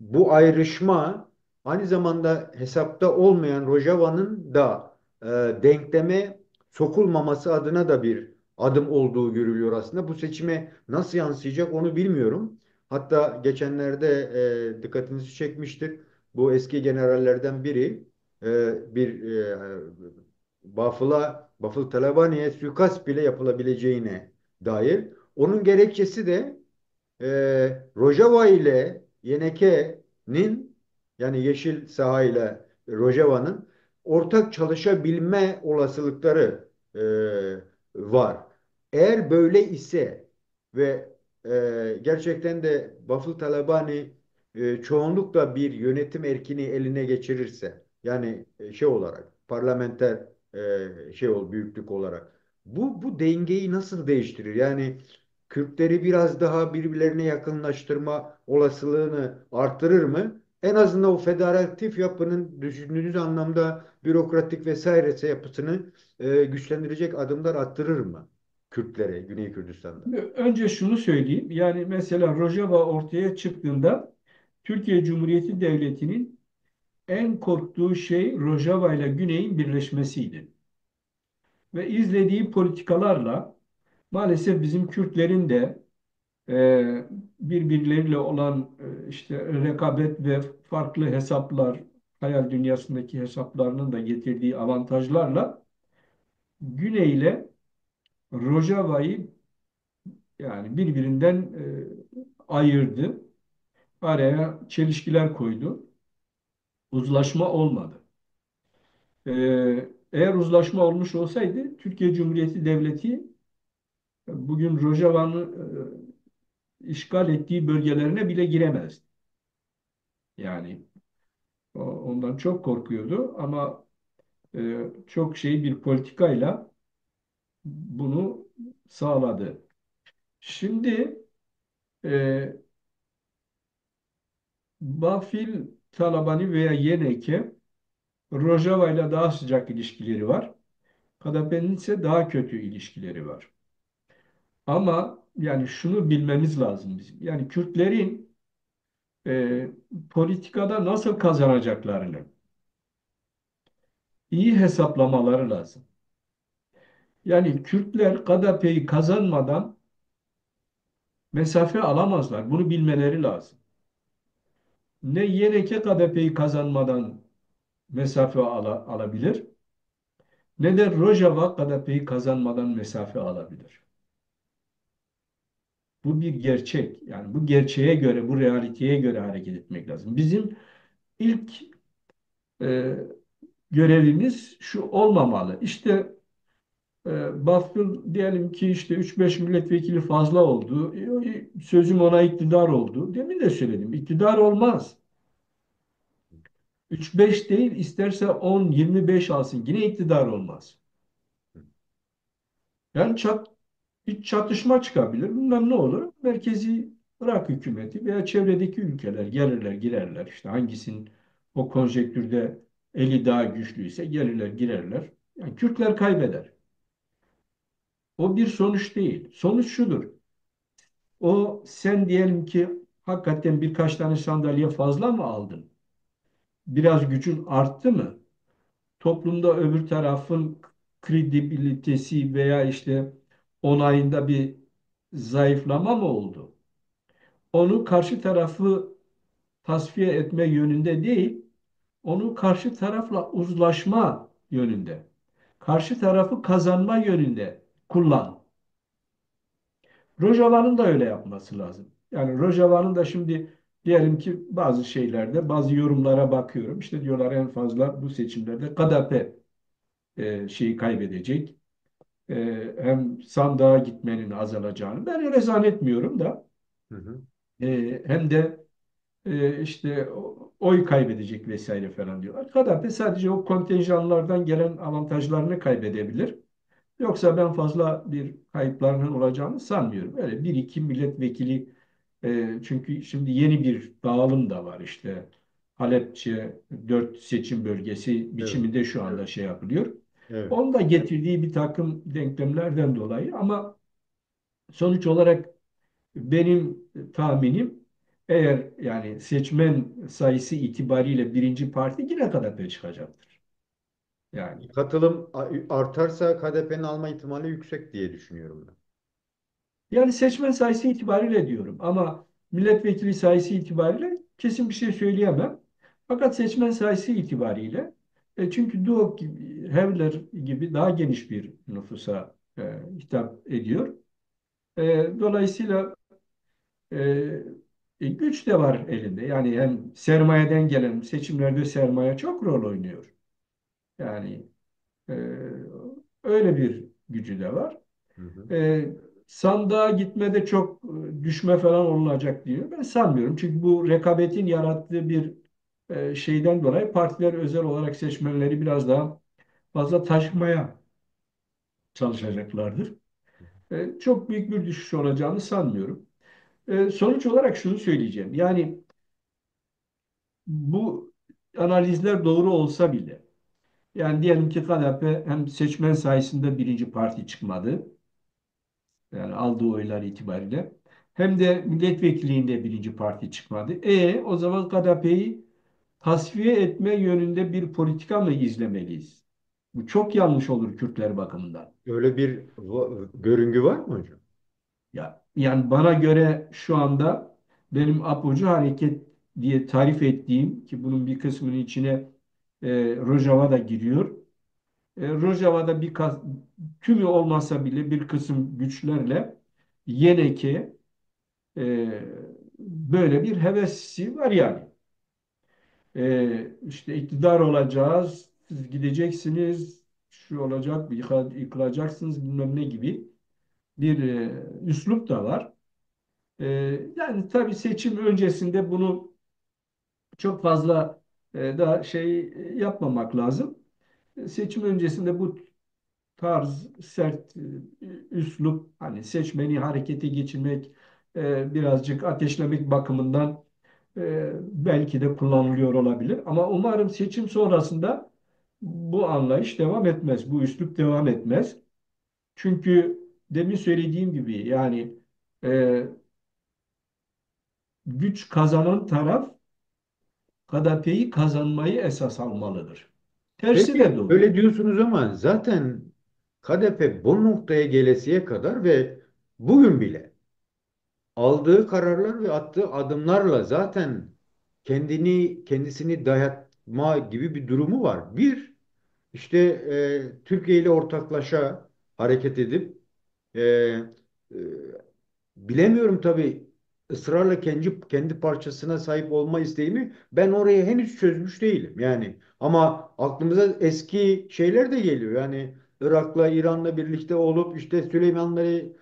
Speaker 1: bu ayrışma aynı zamanda hesapta olmayan Rojava'nın da denkleme sokulmaması adına da bir adım olduğu görülüyor aslında. Bu seçime nasıl yansıyacak onu bilmiyorum. Hatta geçenlerde dikkatinizi çekmiştir. Bu eski generallerden biri bir Bafıl Talabani'ye suikast bile yapılabileceğine dair. Onun gerekçesi de Rojava ile Yeneke'nin, yani Yeşil Saha ile Rojava'nın ortak çalışabilme olasılıkları var. Eğer böyle ise ve gerçekten de Bafıl Talabani çoğunlukla bir yönetim erkini eline geçirirse, yani şey olarak parlamenter büyüklük olarak, bu dengeyi nasıl değiştirir? Yani Kürtleri biraz daha birbirlerine yakınlaştırma olasılığını artırır mı? En azından o federatif yapının düşündüğünüz anlamda bürokratik vesairese yapısını güçlendirecek adımlar attırır mı Kürtlere, Güney Kürdistan'da?
Speaker 2: Önce şunu söyleyeyim. Yani mesela Rojava ortaya çıktığında Türkiye Cumhuriyeti Devleti'nin en korktuğu şey Rojava ile Güney'in birleşmesiydi. Ve izlediği politikalarla maalesef bizim Kürtlerin de birbirleriyle olan işte rekabet ve farklı hesaplar, hayal dünyasındaki hesaplarının da getirdiği avantajlarla Güney ile Rojava'yı yani birbirinden ayırdı. Araya çelişkiler koydu. Uzlaşma olmadı. Eğer uzlaşma olmuş olsaydı Türkiye Cumhuriyeti Devleti bugün Rojava'nın işgal ettiği bölgelerine bile giremezdi. Yani ondan çok korkuyordu ama çok şey bir politikayla bunu sağladı. Şimdi e, Bafil, Talabani veya Yeneke Rojava ile daha sıcak ilişkileri var. KDP'nin ise daha kötü ilişkileri var. Ama yani şunu bilmemiz lazım bizim. Yani Kürtlerin e, politikada nasıl kazanacaklarını iyi hesaplamaları lazım. Yani Kürtler KDP'yi kazanmadan mesafe alamazlar. Bunu bilmeleri lazım. Ne Yeneke KDP'yi kazanmadan mesafe alabilir, ne de Rojava KDP'yi kazanmadan mesafe alabilir. Bu bir gerçek. Yani bu gerçeğe göre, bu realiteye göre hareket etmek lazım. Bizim ilk e, görevimiz şu olmamalı. İşte Bafkın diyelim ki işte 3-5 milletvekili fazla oldu. Sözüm ona iktidar oldu. Demin de söyledim. İktidar olmaz. 3-5 değil, isterse 10-25 alsın. Yine iktidar olmaz. Yani bir çatışma çıkabilir. Bilmem ne olur. Merkezi Irak hükümeti veya çevredeki ülkeler gelirler, girerler. İşte hangisinin o konjektürde eli daha güçlüyse gelirler, girerler. Yani Kürtler kaybeder. O bir sonuç değil. Sonuç şudur. O sen diyelim ki hakikaten birkaç tane sandalye fazla mı aldın? Biraz gücün arttı mı? Toplumda öbür tarafın kredibilitesi veya işte onayında bir zayıflama mı oldu? Onu karşı tarafı tasfiye etme yönünde değil, onu karşı tarafla uzlaşma yönünde, karşı tarafı kazanma yönünde kullan. Rojava'nın da öyle yapması lazım. Yani Rojava'nın da şimdi diyelim ki bazı şeylerde, bazı yorumlara bakıyorum. İşte diyorlar en fazla bu seçimlerde KDP şeyi kaybedecek. Hem sandığa gitmenin azalacağını. Ben öyle zannetmiyorum da.
Speaker 1: Hı hı.
Speaker 2: Hem de işte oy kaybedecek vesaire falan diyorlar. KDP sadece o kontenjanlardan gelen avantajlarını kaybedebilir. Yoksa ben fazla bir kayıplarının olacağını sanmıyorum. Öyle bir iki milletvekili çünkü şimdi yeni bir dağılım da var işte. Halepçe 4 seçim bölgesi
Speaker 1: Evet,
Speaker 2: biçiminde şu anda şey yapılıyor.
Speaker 1: evet.
Speaker 2: Onun da getirdiği bir takım denklemlerden dolayı ama sonuç olarak benim tahminim eğer yani seçmen sayısı itibariyle birinci parti yine KDP çıkacaktır. Yani
Speaker 1: Katılım artarsa KDP'nin alma ihtimali yüksek diye düşünüyorum ben.
Speaker 2: yani seçmen sayısı itibariyle diyorum ama milletvekili sayısı itibariyle kesin bir şey söyleyemem. Fakat seçmen sayısı itibariyle çünkü DUOK gibi, Hevler gibi daha geniş bir nüfusa hitap ediyor. Dolayısıyla e, güç de var elinde. Yani hem sermayeden gelen seçimlerde sermaye çok rol oynuyor. Yani e, öyle bir gücü de var.
Speaker 1: Hı hı.
Speaker 2: E, Sandığa gitmede çok düşme falan olacak diyor. Ben sanmıyorum. Çünkü bu rekabetin yarattığı bir şeyden dolayı partiler özel olarak seçmenleri biraz daha fazla taşımaya çalışacaklardır. Çok büyük bir düşüş olacağını sanmıyorum. Sonuç olarak şunu söyleyeceğim. Yani bu analizler doğru olsa bile, yani diyelim ki KDP hem seçmen sayısında birinci parti çıkmadı, yani aldığı oylar itibariyle, hem de milletvekilliğinde birinci parti çıkmadı. O zaman KDP'yi tasfiye etme yönünde bir politika mı izlemeliyiz? Bu çok yanlış olur Kürtler bakımından.
Speaker 1: Öyle bir görüngü var mı hocam?
Speaker 2: Ya, yani bana göre şu anda benim apocu hareket diye tarif ettiğim ki bunun bir kısmının içine Rojava da giriyor. Rojava'da tümü olmasa bile bir kısım güçlerle Yeneke e, böyle bir hevesi var yani. İşte iktidar olacağız, siz gideceksiniz, şu olacak, yıkılacaksınız bilmem ne gibi bir üslup da var. E, Yani tabii seçim öncesinde bunu çok fazla da yapmamak lazım. Seçim öncesinde bu tarz sert üslup hani seçmeni harekete geçirmek birazcık ateşlemek bakımından belki de kullanılıyor olabilir. Ama umarım seçim sonrasında bu anlayış devam etmez. Bu üslup devam etmez. Çünkü demin söylediğim gibi yani e, güç kazanan taraf KDP'yi kazanmayı esas almalıdır. Tersi de
Speaker 1: Peki
Speaker 2: doğru.
Speaker 1: öyle diyorsunuz ama zaten KDP bu noktaya gelesiye kadar ve bugün bile aldığı kararlar ve attığı adımlarla zaten kendisini dayatma gibi bir durumu var. Bir, işte Türkiye ile ortaklaşa hareket edip e, e, bilemiyorum tabii, ısrarla kendi parçasına sahip olma isteğimi ben oraya henüz çözmüş değilim. Yani ama aklımıza eski şeyler de geliyor. Yani Irak'la İran'la birlikte olup işte Süleymanları,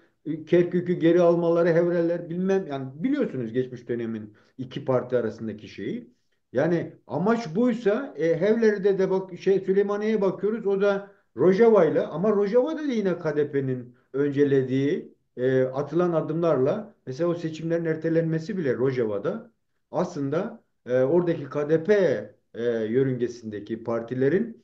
Speaker 1: Kerkük'ü geri almaları, Hevreler bilmem, yani biliyorsunuz geçmiş dönemin iki parti arasındaki şeyi. Yani amaç buysa Hevler'de de bak Süleymaniye'ye bakıyoruz, o da Rojava'yla, ama Rojava'da da yine KDP'nin öncelediği atılan adımlarla mesela o seçimlerin ertelenmesi bile Rojava'da aslında oradaki KDP yörüngesindeki partilerin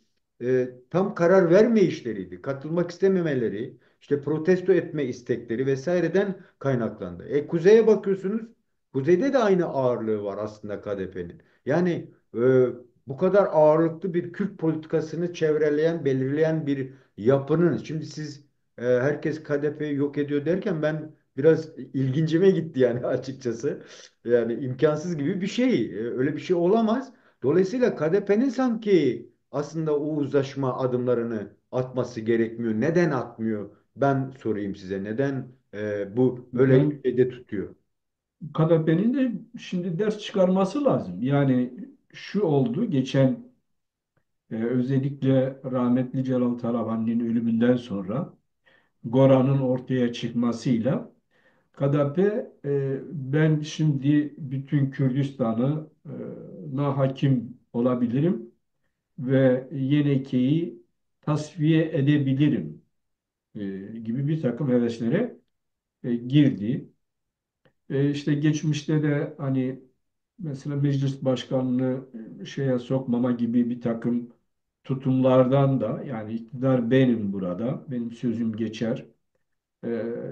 Speaker 1: tam karar verme işleriydi. Katılmak istememeleri, işte protesto etme istekleri vesaireden kaynaklandı. Kuzeye bakıyorsunuz. Kuzeyde de aynı ağırlığı var aslında KDP'nin. Yani bu kadar ağırlıklı bir Kürt politikasını çevreleyen, belirleyen bir yapının. Şimdi siz herkes KDP'yi yok ediyor derken ben biraz ilgincime gitti yani açıkçası. Yani imkansız gibi bir şey. Öyle bir şey olamaz. Dolayısıyla KDP'nin sanki aslında o uzlaşma adımlarını atması gerekmiyor. Neden atmıyor? Ben sorayım size. Neden bu böyle
Speaker 2: Ben
Speaker 1: yüzeyde tutuyor?
Speaker 2: KDP'nin de şimdi ders çıkarması lazım. Yani şu oldu geçen özellikle rahmetli Celal Talaban'ın ölümünden sonra Gora'nın ortaya çıkmasıyla KDP ben şimdi bütün Kürdistan'ı na hakim olabilirim ve Yeneke'yi tasfiye edebilirim e, gibi bir takım heveslere girdi. İşte geçmişte de hani mesela meclis başkanını şeye sokmama gibi bir takım tutumlardan da yani iktidar benim burada, benim sözüm geçer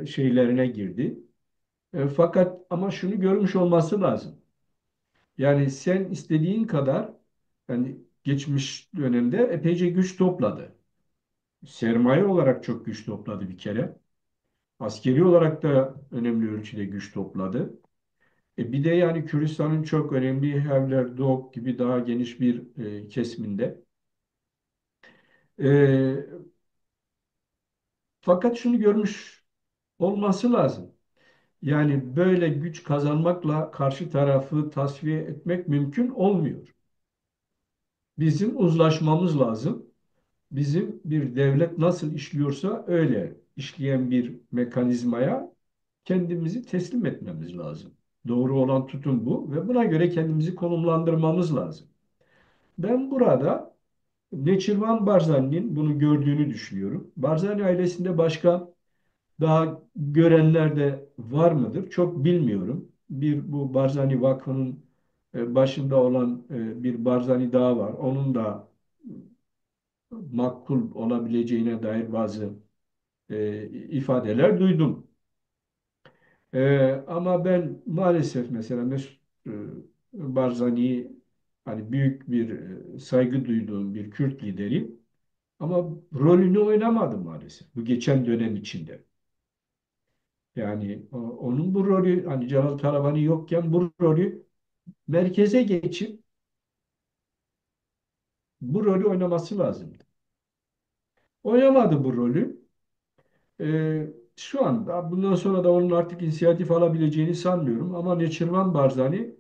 Speaker 2: şeylerine girdi. Fakat ama şunu görmüş olması lazım. Yani sen istediğin kadar yani geçmiş dönemde epeyce güç topladı. Sermaye olarak çok güç topladı bir kere. Askeri olarak da önemli ölçüde güç topladı. Bir de yani Kürdistan'ın çok önemli Hevler, Doğuk gibi daha geniş bir kesiminde. E, Fakat şunu görmüş olması lazım. Yani böyle güç kazanmakla karşı tarafı tasfiye etmek mümkün olmuyor. Bizim uzlaşmamız lazım. Bizim bir devlet nasıl işliyorsa öyle işleyen bir mekanizmaya kendimizi teslim etmemiz lazım. Doğru olan tutum bu ve buna göre kendimizi konumlandırmamız lazım. Ben burada Neçirvan Barzani'nin bunu gördüğünü düşünüyorum. Barzani ailesinde başka daha görenler de var mıdır? Çok bilmiyorum. Bir bu Barzani Vakfı'nın başında olan bir Barzani daha var. Onun da makul olabileceğine dair bazı ifadeler duydum. Ama ben maalesef mesela Mesut Barzani'yi hani büyük bir saygı duyduğum bir Kürt lideri ama rolünü oynamadı maalesef bu geçen dönem içinde. Yani onun bu rolü hani Celal Karavani yokken bu rolü merkeze geçip bu rolü oynaması lazımdı. Oynamadı bu rolü. Ee, Şu anda bundan sonra da onun artık inisiyatif alabileceğini sanmıyorum. Ama Neçirvan Barzani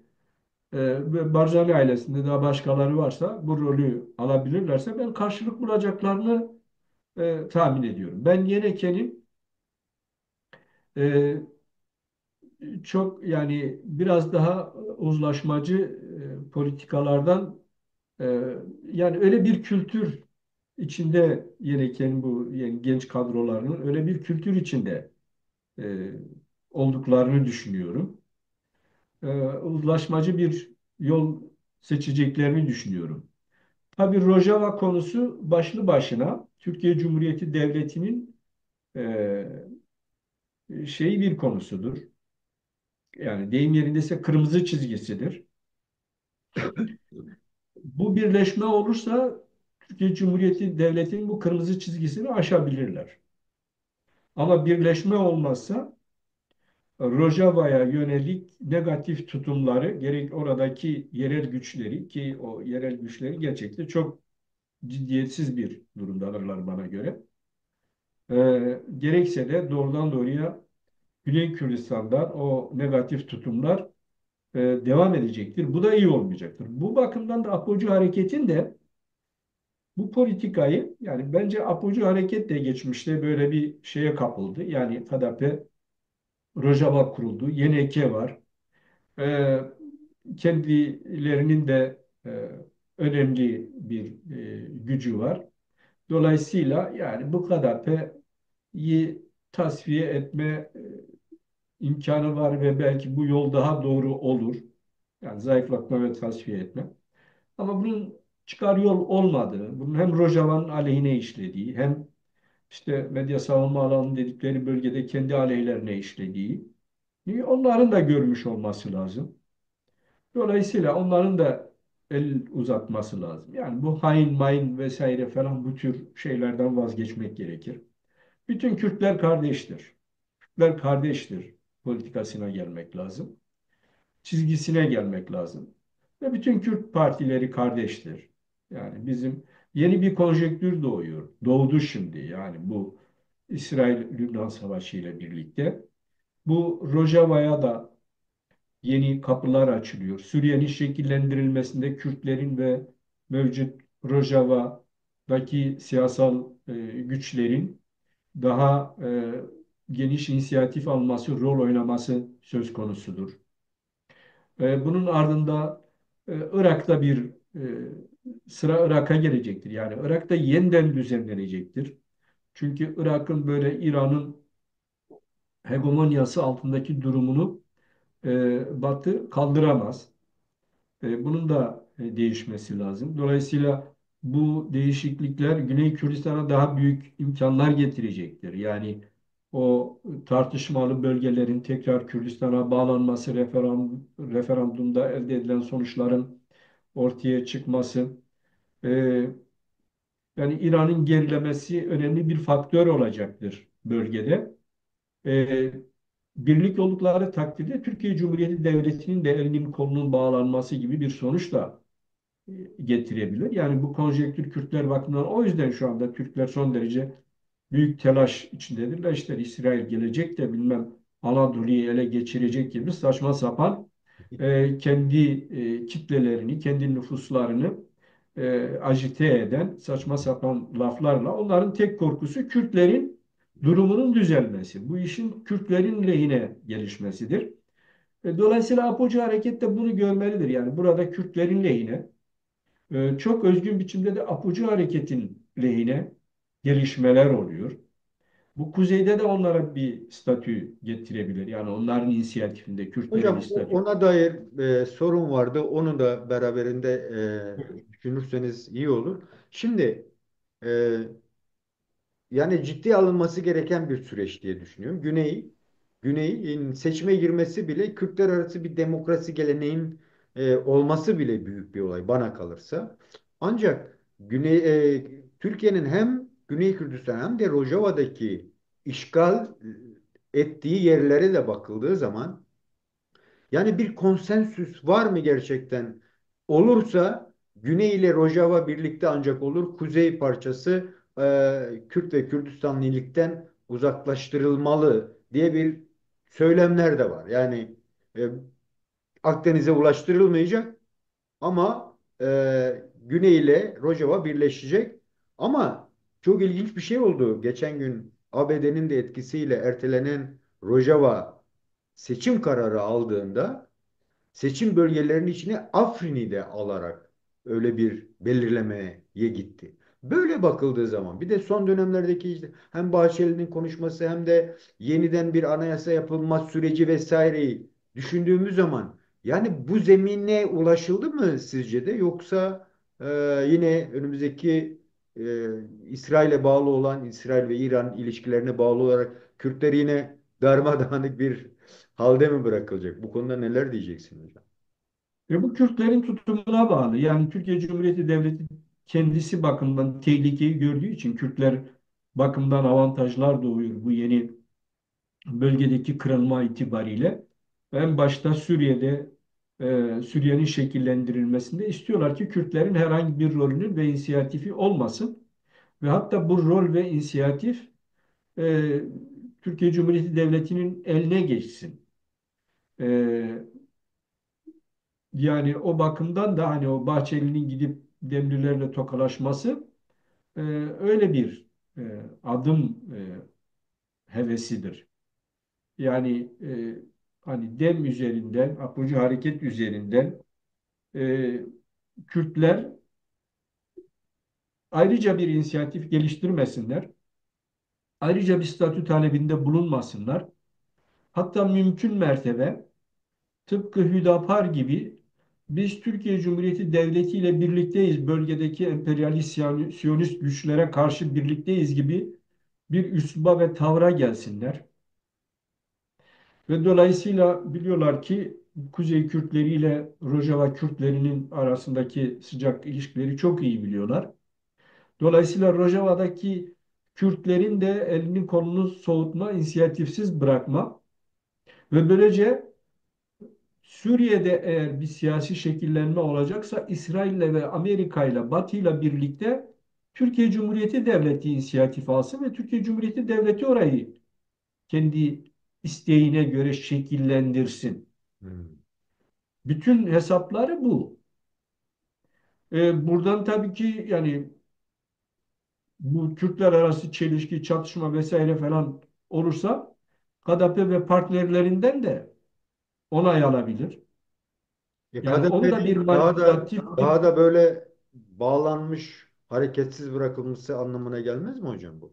Speaker 2: ve Barzani ailesinde daha başkaları varsa bu rolü alabilirlerse ben karşılık bulacaklarını tahmin ediyorum. Ben Yeneke'nin e, çok yani biraz daha uzlaşmacı politikalardan e, yani öyle bir kültür içinde Yeneke'nin bu yani genç kadrolarının öyle bir kültür içinde e, olduklarını düşünüyorum. Uzlaşmacı bir yol seçeceklerini düşünüyorum. Tabii Rojava konusu başlı başına Türkiye Cumhuriyeti Devleti'nin şeyi bir konusudur. Yani deyim yerindeyse kırmızı çizgisidir. Bu birleşme olursa Türkiye Cumhuriyeti Devleti'nin bu kırmızı çizgisini aşabilirler. Ama birleşme olmazsa Rojava'ya yönelik negatif tutumları gerek oradaki yerel güçleri ki o yerel güçleri gerçekten çok ciddiyetsiz bir durumdalarlar bana göre. Gerekse de doğrudan doğruya Güney Kürdistan'dan o negatif tutumlar devam edecektir. Bu da iyi olmayacaktır. Bu bakımdan da Apocu Hareket'in de bu politikayı yani bence Apocu Hareket de geçmişte böyle bir şeye kapıldı. Yani KDP Rojava kuruldu. YNK var. E, Kendilerinin de önemli bir gücü var. Dolayısıyla yani bu KDP'yi tasfiye etme imkanı var ve belki bu yol daha doğru olur. Yani zayıflatma ve tasfiye etme. Ama bunun çıkar yol olmadığı, bunun hem Rojava'nın aleyhine işlediği, hem işte medya savunma alanı dedikleri bölgede kendi aleyhlerine işlediği, onların da görmüş olması lazım. Dolayısıyla onların da el uzatması lazım. Yani bu hain main vesaire falan bu tür şeylerden vazgeçmek gerekir. Bütün Kürtler kardeştir. Kürtler kardeştir politikasına gelmek lazım. Çizgisine gelmek lazım. Ve bütün Kürt partileri kardeştir. Yani bizim yeni bir konjektür doğuyor. Doğdu şimdi yani bu İsrail-Lübnan Savaşı ile birlikte. Bu Rojava'ya da yeni kapılar açılıyor. Suriye'nin şekillendirilmesinde Kürtlerin ve mevcut Rojava'daki siyasal güçlerin daha geniş inisiyatif alması, rol oynaması söz konusudur. Bunun ardında Irak'ta bir sıra Irak'a gelecektir. Yani Irak'ta yeniden düzenlenecektir. Çünkü Irak'ın böyle İran'ın hegemonyası altındaki durumunu Batı kaldıramaz. Bunun da değişmesi lazım. Dolayısıyla bu değişiklikler Güney Kürdistan'a daha büyük imkanlar getirecektir. Yani o tartışmalı bölgelerin tekrar Kürdistan'a bağlanması, referandumda elde edilen sonuçların ortaya çıkması, E, Yani İran'ın gerilemesi önemli bir faktör olacaktır bölgede. E, Birlik oldukları takdirde Türkiye Cumhuriyeti Devleti'nin de elinin kolunun bağlanması gibi bir sonuç da getirebilir. Yani bu konjektür Kürtler bakımından o yüzden şu anda Türkler son derece büyük telaş içindedirler. İşte İsrail gelecek de bilmem Anadolu'yu ele geçirecek gibi saçma sapan kendi kitlelerini, kendi nüfuslarını agite eden saçma sapan laflarla onların tek korkusu Kürtlerin durumunun düzelmesi. Bu işin Kürtlerin lehine gelişmesidir. Dolayısıyla Apocu Hareket de bunu görmelidir. Yani burada Kürtlerin lehine çok özgün biçimde de Apocu Hareket'in lehine gelişmeler oluyor. Bu kuzeyde de onlara bir statü getirebilir. Yani onların inisiyatifinde Kürtlere bir
Speaker 1: Hocam
Speaker 2: statü.
Speaker 1: ona dair sorun vardı. Onu da beraberinde düşünürseniz iyi olur. Şimdi e, yani ciddi alınması gereken bir süreç diye düşünüyorum. Güney'in seçime girmesi bile Kürtler arası bir demokrasi geleneğin olması bile büyük bir olay bana kalırsa. Ancak Türkiye'nin hem Güney Kürdistan hem de Rojava'daki işgal ettiği yerlere de bakıldığı zaman yani bir konsensüs var mı gerçekten? Olursa Güney ile Rojava birlikte ancak olur. Kuzey parçası Kürt ve Kürdistanlı'dan uzaklaştırılmalı diye bir söylemler de var. Yani e, Akdeniz'e ulaştırılmayacak ama Güney ile Rojava birleşecek. Ama çok ilginç bir şey oldu. Geçen gün ABD'nin de etkisiyle ertelenen Rojava seçim kararı aldığında seçim bölgelerinin içine Afrin'i de alarak öyle bir belirlemeye gitti. Böyle bakıldığı zaman bir de son dönemlerdeki işte hem Bahçeli'nin konuşması hem de yeniden bir anayasa yapılma süreci vesaireyi düşündüğümüz zaman yani bu zemine ulaşıldı mı sizce de yoksa e, yine önümüzdeki İsrail'e bağlı olan İsrail ve İran ilişkilerine bağlı olarak Kürtler yine darmadağınık bir halde mi bırakılacak? Bu konuda neler diyeceksin hocam?
Speaker 2: Ve bu Kürtlerin tutumuna bağlı. Yani Türkiye Cumhuriyeti Devleti kendisi bakımından tehlikeyi gördüğü için Kürtler bakımdan avantajlar doğuyor bu yeni bölgedeki kırılma itibariyle. En başta Suriye'nin şekillendirilmesinde istiyorlar ki Kürtlerin herhangi bir rolünün ve inisiyatifi olmasın. Ve hatta bu rol ve inisiyatif e, Türkiye Cumhuriyeti Devleti'nin eline geçsin. E, Yani o bakımdan da hani o Bahçeli'nin gidip Demlilerle tokalaşması öyle bir adım hevesidir. Yani hani Dem üzerinden, Apocu Hareket üzerinden e, Kürtler ayrıca bir inisiyatif geliştirmesinler. Ayrıca bir statü talebinde bulunmasınlar. Hatta mümkün mertebe tıpkı Hüdapar gibi biz Türkiye Cumhuriyeti Devleti ile birlikteyiz, bölgedeki emperyalist Siyonist güçlere karşı birlikteyiz gibi bir üsluba ve tavra gelsinler. Ve dolayısıyla biliyorlar ki Kuzey Kürtleri ile Rojava Kürtlerinin arasındaki sıcak ilişkileri çok iyi biliyorlar. Dolayısıyla Rojava'daki Kürtlerin de elini kolunu soğutma, inisiyatifsiz bırakma ve böylece Suriye'de eğer bir siyasi şekillenme olacaksa İsrail'le ve Amerika'yla, Batı'yla birlikte Türkiye Cumhuriyeti Devleti inisiyatif alsın ve Türkiye Cumhuriyeti Devleti orayı kendi isteğine göre şekillendirsin.
Speaker 1: Hmm.
Speaker 2: Bütün hesapları bu. Buradan tabii ki yani bu Kürtler arası çelişki, çatışma vesaire falan olursa KDP ve partnerlerinden de onay alabilir. Yani onu
Speaker 1: KDP
Speaker 2: da bir
Speaker 1: değil,
Speaker 2: manipülatif bir
Speaker 1: daha da böyle bağlanmış, hareketsiz bırakılması anlamına gelmez mi hocam bu?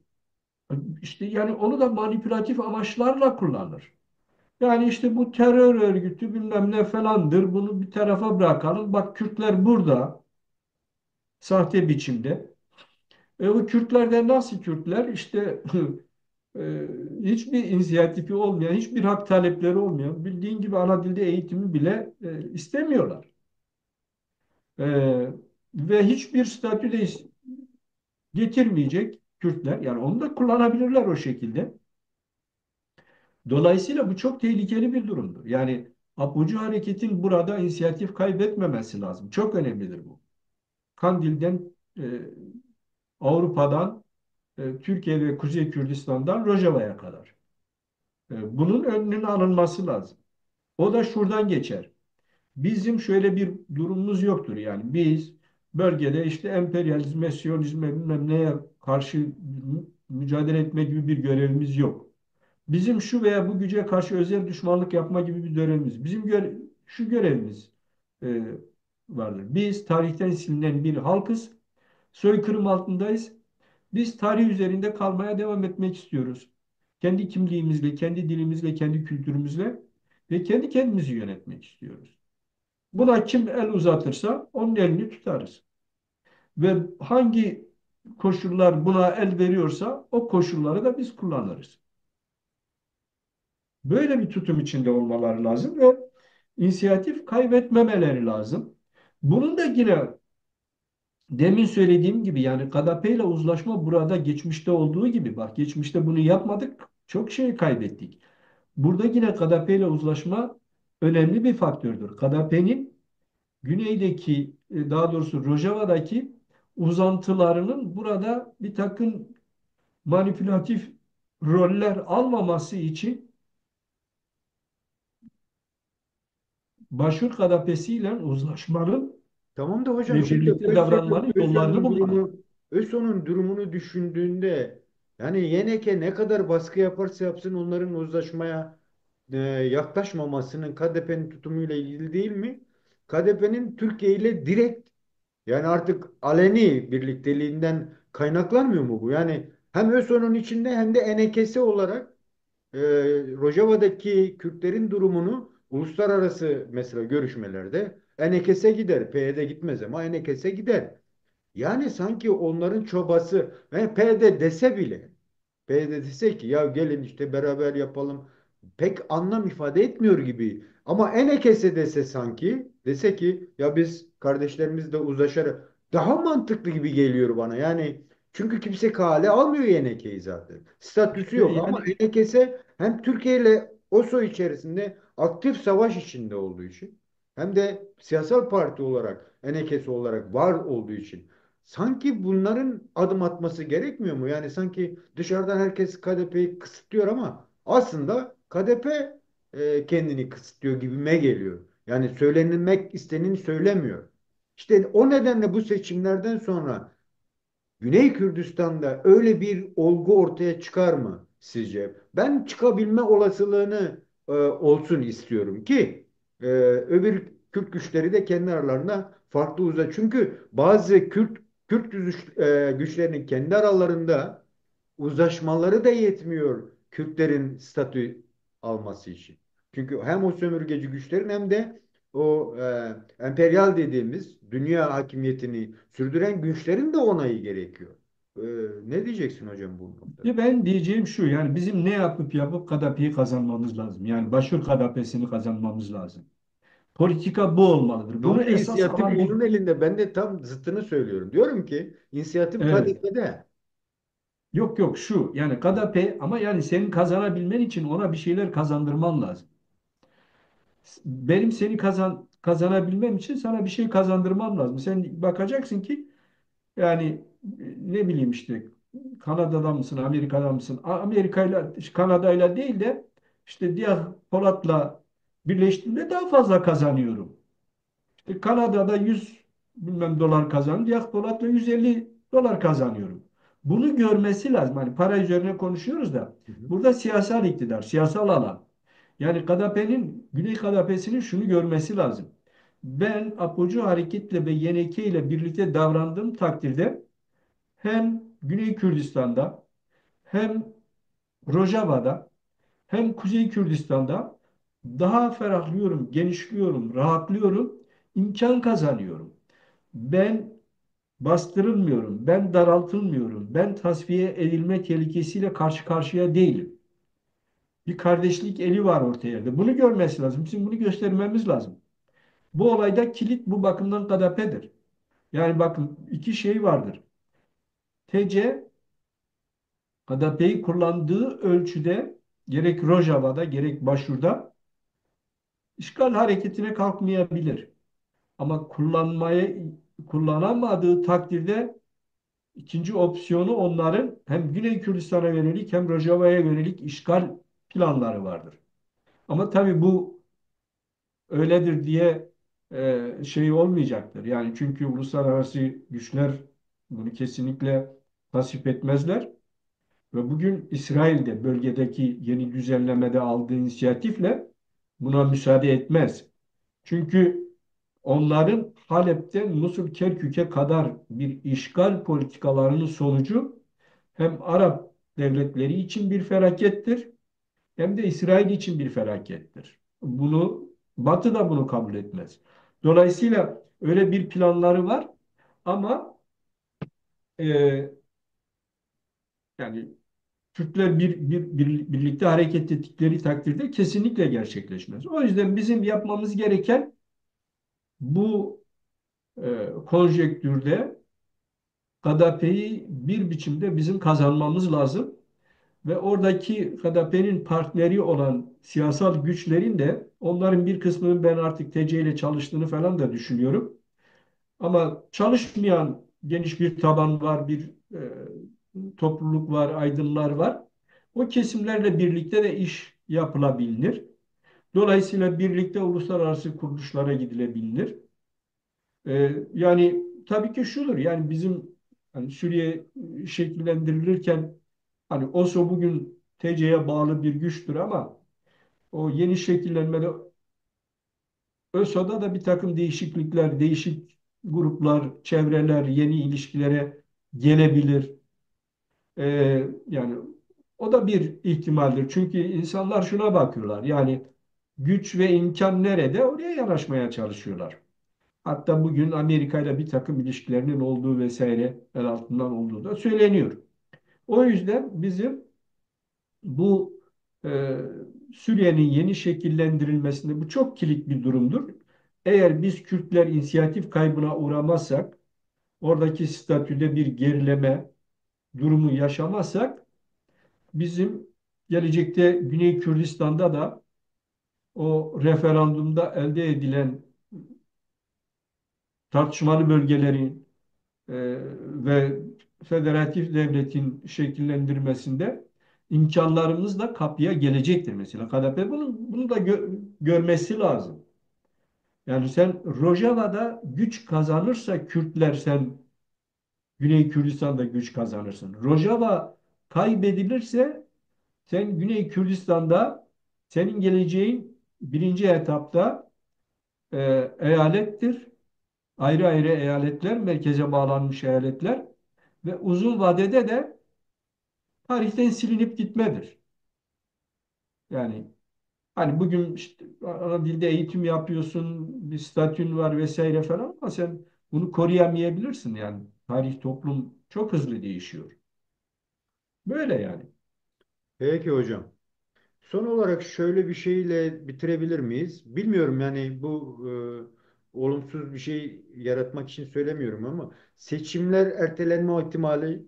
Speaker 2: işte yani onu da manipülatif amaçlarla kullanır. Yani işte bu terör örgütü bilmem ne falandır. Bunu bir tarafa bırakalım. Bak Kürtler burada sahte biçimde. O Kürtler de nasıl Kürtler? İşte hiçbir inisiyatifi olmayan, hiçbir hak talepleri olmayan, bildiğin gibi ana dilde eğitimi bile istemiyorlar. E, ve hiçbir statü de getirmeyecek Kürtler. Yani onu da kullanabilirler o şekilde. Dolayısıyla bu çok tehlikeli bir durumdur. Yani Apocu hareketin burada inisiyatif kaybetmemesi lazım. Çok önemlidir bu. Kandil'den, Avrupa'dan, Türkiye ve Kuzey Kürdistan'dan Rojava'ya kadar. Bunun önünün alınması lazım. O da şuradan geçer. Bizim şöyle bir durumumuz yoktur. Yani biz bölgede işte emperyalizme, siyonizme bilmem neye karşı mücadele etme gibi bir görevimiz yok. Bizim şu veya bu güce karşı özel düşmanlık yapma gibi bir görevimiz. Bizim şu görevimiz e, vardır. Biz tarihten silinen bir halkız. Soykırım altındayız. Biz tarih üzerinde kalmaya devam etmek istiyoruz. Kendi kimliğimizle, kendi dilimizle, kendi kültürümüzle ve kendi kendimizi yönetmek istiyoruz. Buna kim el uzatırsa onun elini tutarız. Ve hangi koşullar buna el veriyorsa o koşulları da biz kullanırız. Böyle bir tutum içinde olmaları lazım ve inisiyatif kaybetmemeleri lazım. Bunun da yine demin söylediğim gibi yani KDP ile uzlaşma burada geçmişte olduğu gibi bak geçmişte bunu yapmadık çok şey kaybettik. Burada yine KDP ile uzlaşma önemli bir faktördür. KDP'nin güneydeki daha doğrusu Rojava'daki uzantılarının burada bir takım manipülatif roller almaması için Başur KDP'si ile uzlaşmanın
Speaker 1: Tamam da hocam
Speaker 2: ve
Speaker 1: şimdi
Speaker 2: birlikte davranmanın yollarını bulmalı.
Speaker 1: ÖSO'nun durumunu düşündüğünde yani YNK ne kadar baskı yaparsa yapsın onların uzlaşmaya yaklaşmamasının KDP'nin tutumuyla ilgili değil mi? KDP'nin Türkiye ile direkt yani artık aleni birlikteliğinden kaynaklanmıyor mu bu? Yani hem ÖSO'nun içinde hem de enekesi olarak e, Rojava'daki Kürtlerin durumunu uluslararası mesela görüşmelerde Enekes'e gider. PYD gitmez ama Enekes'e gider. Yani sanki onların çobası ve PYD dese bile PYD dese ki ya gelin işte beraber yapalım pek anlam ifade etmiyor gibi. Ama Enekese dese sanki dese ki ya biz kardeşlerimizle uzlaşarak daha mantıklı gibi geliyor bana. Yani çünkü kimse kale almıyor Eneke'yi zaten. Statüsü
Speaker 2: İşte
Speaker 1: yok ama
Speaker 2: yani
Speaker 1: Enekese hem Türkiye ile OSO içerisinde aktif savaş içinde olduğu için hem de siyasal parti olarak Enekese olarak var olduğu için sanki bunların adım atması gerekmiyor mu? Yani sanki dışarıdan herkes KDP'yi kısıtlıyor ama aslında KDP kendini kısıtlıyor gibime geliyor. Yani söylenilmek isteneni söylemiyor. İşte o nedenle bu seçimlerden sonra Güney Kürdistan'da öyle bir olgu ortaya çıkar mı sizce? Ben çıkabilme olasılığını olsun istiyorum ki öbür Kürt güçleri de kendi aralarında farklı uzak. Çünkü bazı Kürt güçlerinin kendi aralarında uzlaşmaları da yetmiyor Kürtlerin statü alması için. Çünkü hem o sömürgeci güçlerin hem de o emperyal dediğimiz dünya hakimiyetini sürdüren güçlerin de onayı gerekiyor. E, Ne diyeceksin hocam bu noktada?
Speaker 2: ben diyeceğim şu yani bizim ne yapıp KDP'yi kazanmamız lazım. Yani Başur KDP'sini kazanmamız lazım. Politika bu olmalıdır. Bunu
Speaker 1: Tamam da
Speaker 2: esas
Speaker 1: inisiyatif
Speaker 2: alan bir
Speaker 1: onun elinde. Ben de tam zıttını söylüyorum. Diyorum ki inisiyatif
Speaker 2: evet.
Speaker 1: KDP'de.
Speaker 2: Yok yok şu yani KDP ama yani senin kazanabilmen için ona bir şeyler kazandırman lazım. Benim seni kazanabilmem için sana bir şey kazandırmam lazım. Sen bakacaksın ki yani ne bileyim işte Kanada'da mısın, Amerika'da mısın? Amerika'yla, Kanada'yla değil de işte diğer Polat'la birleştiğimde daha fazla kazanıyorum. Kanada'da 100 bilmem dolar kazanıyorum. Diğer Polat'la 150 dolar kazanıyorum. Bunu görmesi lazım. Hani para üzerine konuşuyoruz da
Speaker 1: Hı hı.
Speaker 2: burada siyasal iktidar, siyasal alan. Yani KDP'nin, Güney KDP'sinin şunu görmesi lazım. Ben Apocu hareketle ve YNK ile birlikte davrandığım takdirde hem Güney Kürdistan'da hem Rojava'da hem Kuzey Kürdistan'da daha ferahlıyorum, genişliyorum, rahatlıyorum, imkan kazanıyorum. Ben bastırılmıyorum, ben daraltılmıyorum, ben tasfiye edilme tehlikesiyle karşı karşıya değilim. Bir kardeşlik eli var ortaya. Bunu görmesi lazım. Bizim bunu göstermemiz lazım. Bu olayda kilit bu bakımdan KDP'dir. Yani bakın iki şey vardır. TC HDP'yi kullandığı ölçüde gerek Rojava'da gerek Başur'da işgal hareketine kalkmayabilir. Ama kullanamadığı takdirde ikinci opsiyonu onların hem Güney Kürdistan'a yönelik hem Rojava'ya yönelik işgal planları vardır. Ama tabii bu öyledir diye şey olmayacaktır. Yani çünkü uluslararası güçler bunu kesinlikle tasvip etmezler. Ve bugün İsrail'de bölgedeki yeni düzenlemede aldığı inisiyatifle buna müsaade etmez. Çünkü onların Halep'ten Musul Kerkük'e kadar bir işgal politikalarının sonucu hem Arap devletleri için bir felakettir hem de İsrail için bir felakettir. Batı da bunu kabul etmez. Dolayısıyla öyle bir planları var ama e, yani Türkler birlikte hareket ettikleri takdirde kesinlikle gerçekleşmez. O yüzden bizim yapmamız gereken bu konjektürde HDP'yi bir biçimde bizim kazanmamız lazım ve oradaki HDP'nin partneri olan siyasal güçlerin de onların bir kısmının ben artık TC ile çalıştığını falan da düşünüyorum. Ama çalışmayan geniş bir taban var, bir topluluk var, aydınlar var. O kesimlerle birlikte de iş yapılabilir. Dolayısıyla birlikte uluslararası kuruluşlara gidilebilir. Yani tabii ki şudur, yani bizim hani Suriye şekillendirilirken hani OSO bugün TC'ye bağlı bir güçtür ama o yeni şekillenmede ÖSO'da da bir takım değişiklikler, değişik gruplar, çevreler, yeni ilişkilere gelebilir. Yani o da bir ihtimaldir. Çünkü insanlar şuna bakıyorlar. Yani güç ve imkan nerede? Oraya yanaşmaya çalışıyorlar. Hatta bugün Amerika ile bir takım ilişkilerinin olduğu vesaire el altından olduğu da söyleniyor. O yüzden bizim bu e, Suriye'nin yeni şekillendirilmesinde bu çok kilit bir durumdur. Eğer biz Kürtler inisiyatif kaybına uğramazsak, oradaki statüde bir gerileme durumu yaşamazsak, bizim gelecekte Güney Kürdistan'da da o referandumda elde edilen tartışmalı bölgelerin e, ve federatif devletin şekillendirmesinde imkanlarımız da kapıya gelecektir mesela. KDP bunu da görmesi lazım. Yani sen Rojava'da güç kazanırsa Kürtler sen Güney Kürdistan'da güç kazanırsın. Rojava kaybedilirse sen Güney Kürdistan'da senin geleceğin birinci etapta e, eyalettir. Ayrı ayrı eyaletler, merkeze bağlanmış eyaletler ve uzun vadede de tarihten silinip gitmedir. Yani hani bugün işte ana dilde eğitim yapıyorsun, bir statün var vesaire falan ama sen bunu koruyamayabilirsin yani. Tarih, toplum çok hızlı değişiyor. Böyle yani.
Speaker 1: Peki hocam. Son olarak şöyle bir şeyle bitirebilir miyiz? Bilmiyorum yani bu olumsuz bir şey yaratmak için söylemiyorum ama seçimler ertelenme ihtimali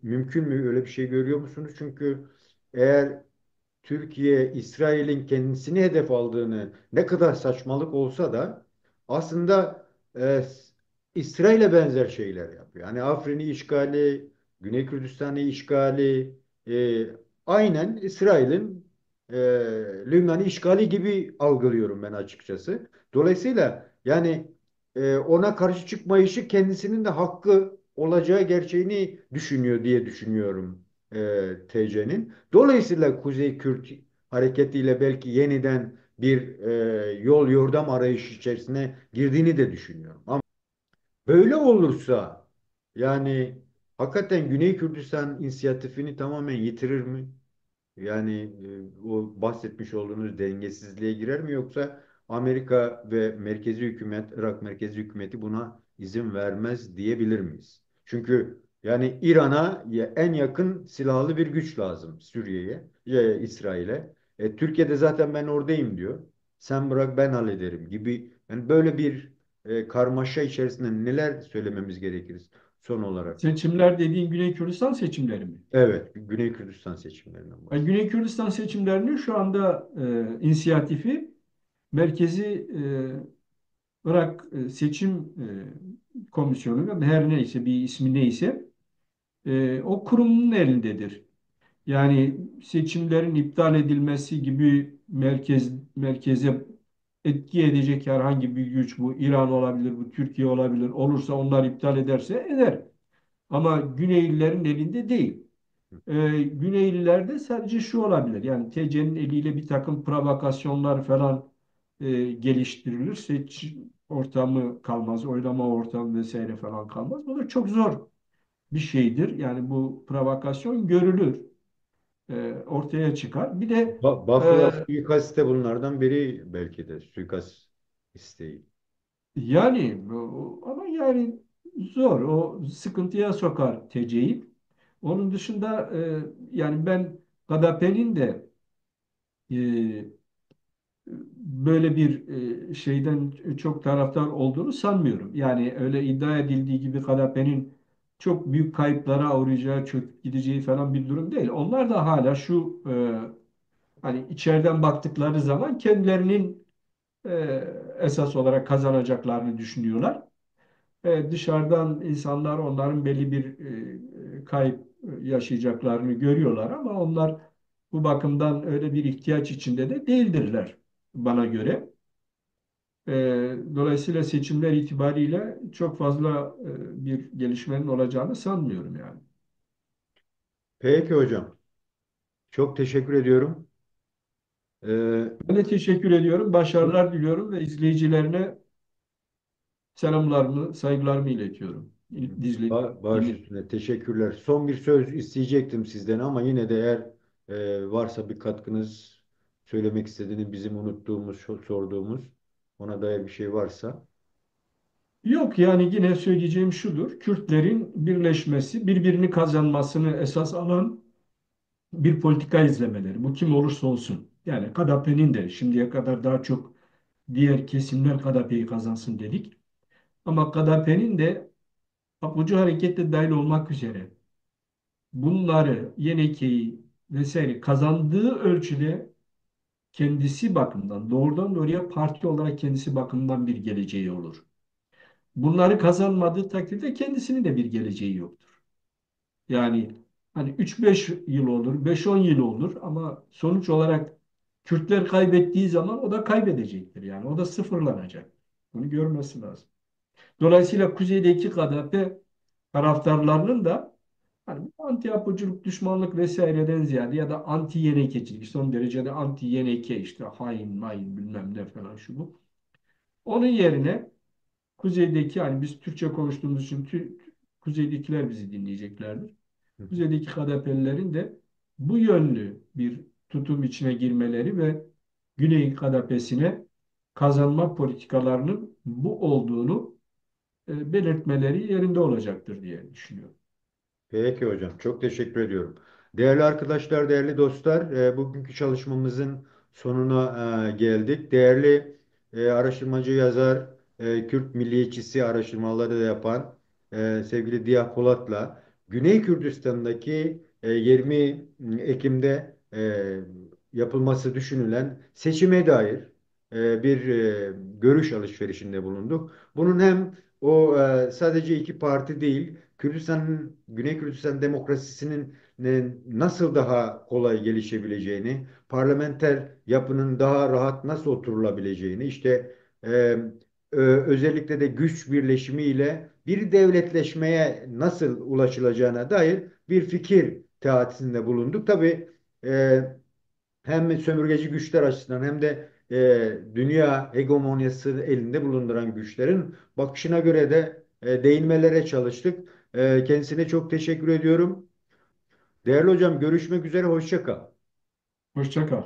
Speaker 1: mümkün mü? Öyle bir şey görüyor musunuz? Çünkü eğer Türkiye, İsrail'in kendisini hedef aldığını ne kadar saçmalık olsa da aslında İsrail'e benzer şeyler yapıyor. Yani Afrin'i işgali, Güney Kürdistan'ı işgali, e, aynen İsrail'in e, Lübnan'ı işgali gibi algılıyorum ben açıkçası. Dolayısıyla yani ona karşı çıkma işi kendisinin de hakkı olacağı gerçeğini düşünüyor diye düşünüyorum TC'nin. Dolayısıyla Kuzey Kürt hareketiyle belki yeniden bir yol yordam arayışı içerisine girdiğini de düşünüyorum. Ama böyle olursa yani hakikaten Güney Kürdistan inisiyatifini tamamen yitirir mi? Yani o bahsetmiş olduğunuz dengesizliğe girer mi yoksa Amerika ve merkezi hükümet, Irak merkezi hükümeti buna izin vermez diyebilir miyiz? Çünkü yani İran'a en yakın silahlı bir güç lazım Suriye'ye, İsrail'e. Türkiye'de zaten ben oradayım diyor. Sen bırak ben hallederim gibi. Yani böyle bir karmaşa içerisinde neler söylememiz gerekir son olarak?
Speaker 2: Seçimler dediğin Güney Kürdistan seçimleri mi?
Speaker 1: Evet, Güney Kürdistan seçimlerinden bahsediyorum.
Speaker 2: Güney Kürdistan seçimlerinin şu anda inisiyatifi merkezi Irak Seçim Komisyonu ve her neyse bir ismi neyse o kurumun elindedir. Yani seçimlerin iptal edilmesi gibi merkeze etki edecek herhangi bir güç, bu İran olabilir, bu Türkiye olabilir, olursa onlar iptal ederse eder. Ama Güneylilerin elinde değil. Güneylilerde sadece şu olabilir. Yani TC'nin eliyle bir takım provokasyonlar falan geliştirilir. Seçim ortamı kalmaz, oylama ortamı vesaire falan kalmaz. Bu da çok zor bir şeydir. Yani bu provokasyon görülür, ortaya çıkar. Bir de
Speaker 1: Bafra
Speaker 2: e,
Speaker 1: suikasti de bunlardan biri belki de suikast isteği.
Speaker 2: yani ama yani zor. O sıkıntıya sokar TC'yi. Onun dışında yani ben Gadape'nin de e, böyle bir şeyden çok taraftar olduğunu sanmıyorum. Yani öyle iddia edildiği gibi Gadape'nin çok büyük kayıplara uğrayacağı, çöküp gideceği falan bir durum değil. Onlar da hala şu hani içeriden baktıkları zaman kendilerinin esas olarak kazanacaklarını düşünüyorlar. Dışarıdan insanlar onların belli bir kayıp yaşayacaklarını görüyorlar ama onlar bu bakımdan öyle bir ihtiyaç içinde de değildirler bana göre. E, Dolayısıyla seçimler itibariyle çok fazla bir gelişmenin olacağını sanmıyorum yani.
Speaker 1: Peki hocam. Çok teşekkür ediyorum. Ee,
Speaker 2: Ben de teşekkür ediyorum, başarılar diliyorum ve izleyicilerine selamlarımı, saygılarımı iletiyorum.
Speaker 1: Baş üstüne teşekkürler. Son bir söz isteyecektim sizden ama yine de eğer varsa bir katkınız söylemek istediğiniz bizim unuttuğumuz, sorduğumuz ona dair bir şey varsa.
Speaker 2: Yok yani yine söyleyeceğim şudur. Kürtlerin birleşmesi, birbirini kazanmasını esas alan bir politika izlemeleri. Bu kim olursa olsun. Yani KDP'nin de şimdiye kadar daha çok diğer kesimler KDP'yi kazansın dedik. Ama KDP'nin de Apocu harekette dahil olmak üzere bunları, Yeneke'yi vesaire kazandığı ölçüde kendisi bakımından doğrudan doğruya parti olarak kendisi bakımından bir geleceği olur. Bunları kazanmadığı takdirde kendisinin de bir geleceği yoktur. Yani hani 3-5 yıl olur, 5-10 yıl olur ama sonuç olarak Kürtler kaybettiği zaman o da kaybedecektir. Yani o da sıfırlanacak. Bunu görmesi lazım. Dolayısıyla kuzeydeki KDP taraftarlarının da hani anti-Apoculuk, düşmanlık vesaireden ziyade ya da anti-yenekecilik, son derecede anti-yeneke işte hain, main bilmem ne falan şu bu. Onun yerine kuzeydeki hani biz Türkçe konuştuğumuz için kuzeydekiler bizi dinleyeceklerdir. Kuzeydeki HDP'lilerin de bu yönlü bir tutum içine girmeleri ve Güney HDP'sine kazanma politikalarının bu olduğunu belirtmeleri yerinde olacaktır diye düşünüyorum.
Speaker 1: Peki hocam, çok teşekkür ediyorum. Değerli arkadaşlar, değerli dostlar, bugünkü çalışmamızın sonuna geldik. Değerli araştırmacı yazar, Kürt milliyetçisi araştırmaları da yapan sevgili Diya Polat'la Güney Kürdistan'daki 20 Ekim'de yapılması düşünülen seçime dair bir görüş alışverişinde bulunduk. Bunun hem sadece iki parti değil, Kürdistan'ın, Güney Kürdistan demokrasisinin nasıl daha kolay gelişebileceğini, parlamenter yapının daha rahat nasıl oturulabileceğini, işte e, özellikle de güç birleşimiyle bir devletleşmeye nasıl ulaşılacağına dair bir fikir teatisinde bulunduk. Tabii e, hem sömürgeci güçler açısından hem de dünya hegemonyası elinde bulunduran güçlerin bakışına göre de değinmelere çalıştık. Kendisine çok teşekkür ediyorum. Değerli hocam görüşmek üzere, hoşça kal.
Speaker 2: Hoşça kal.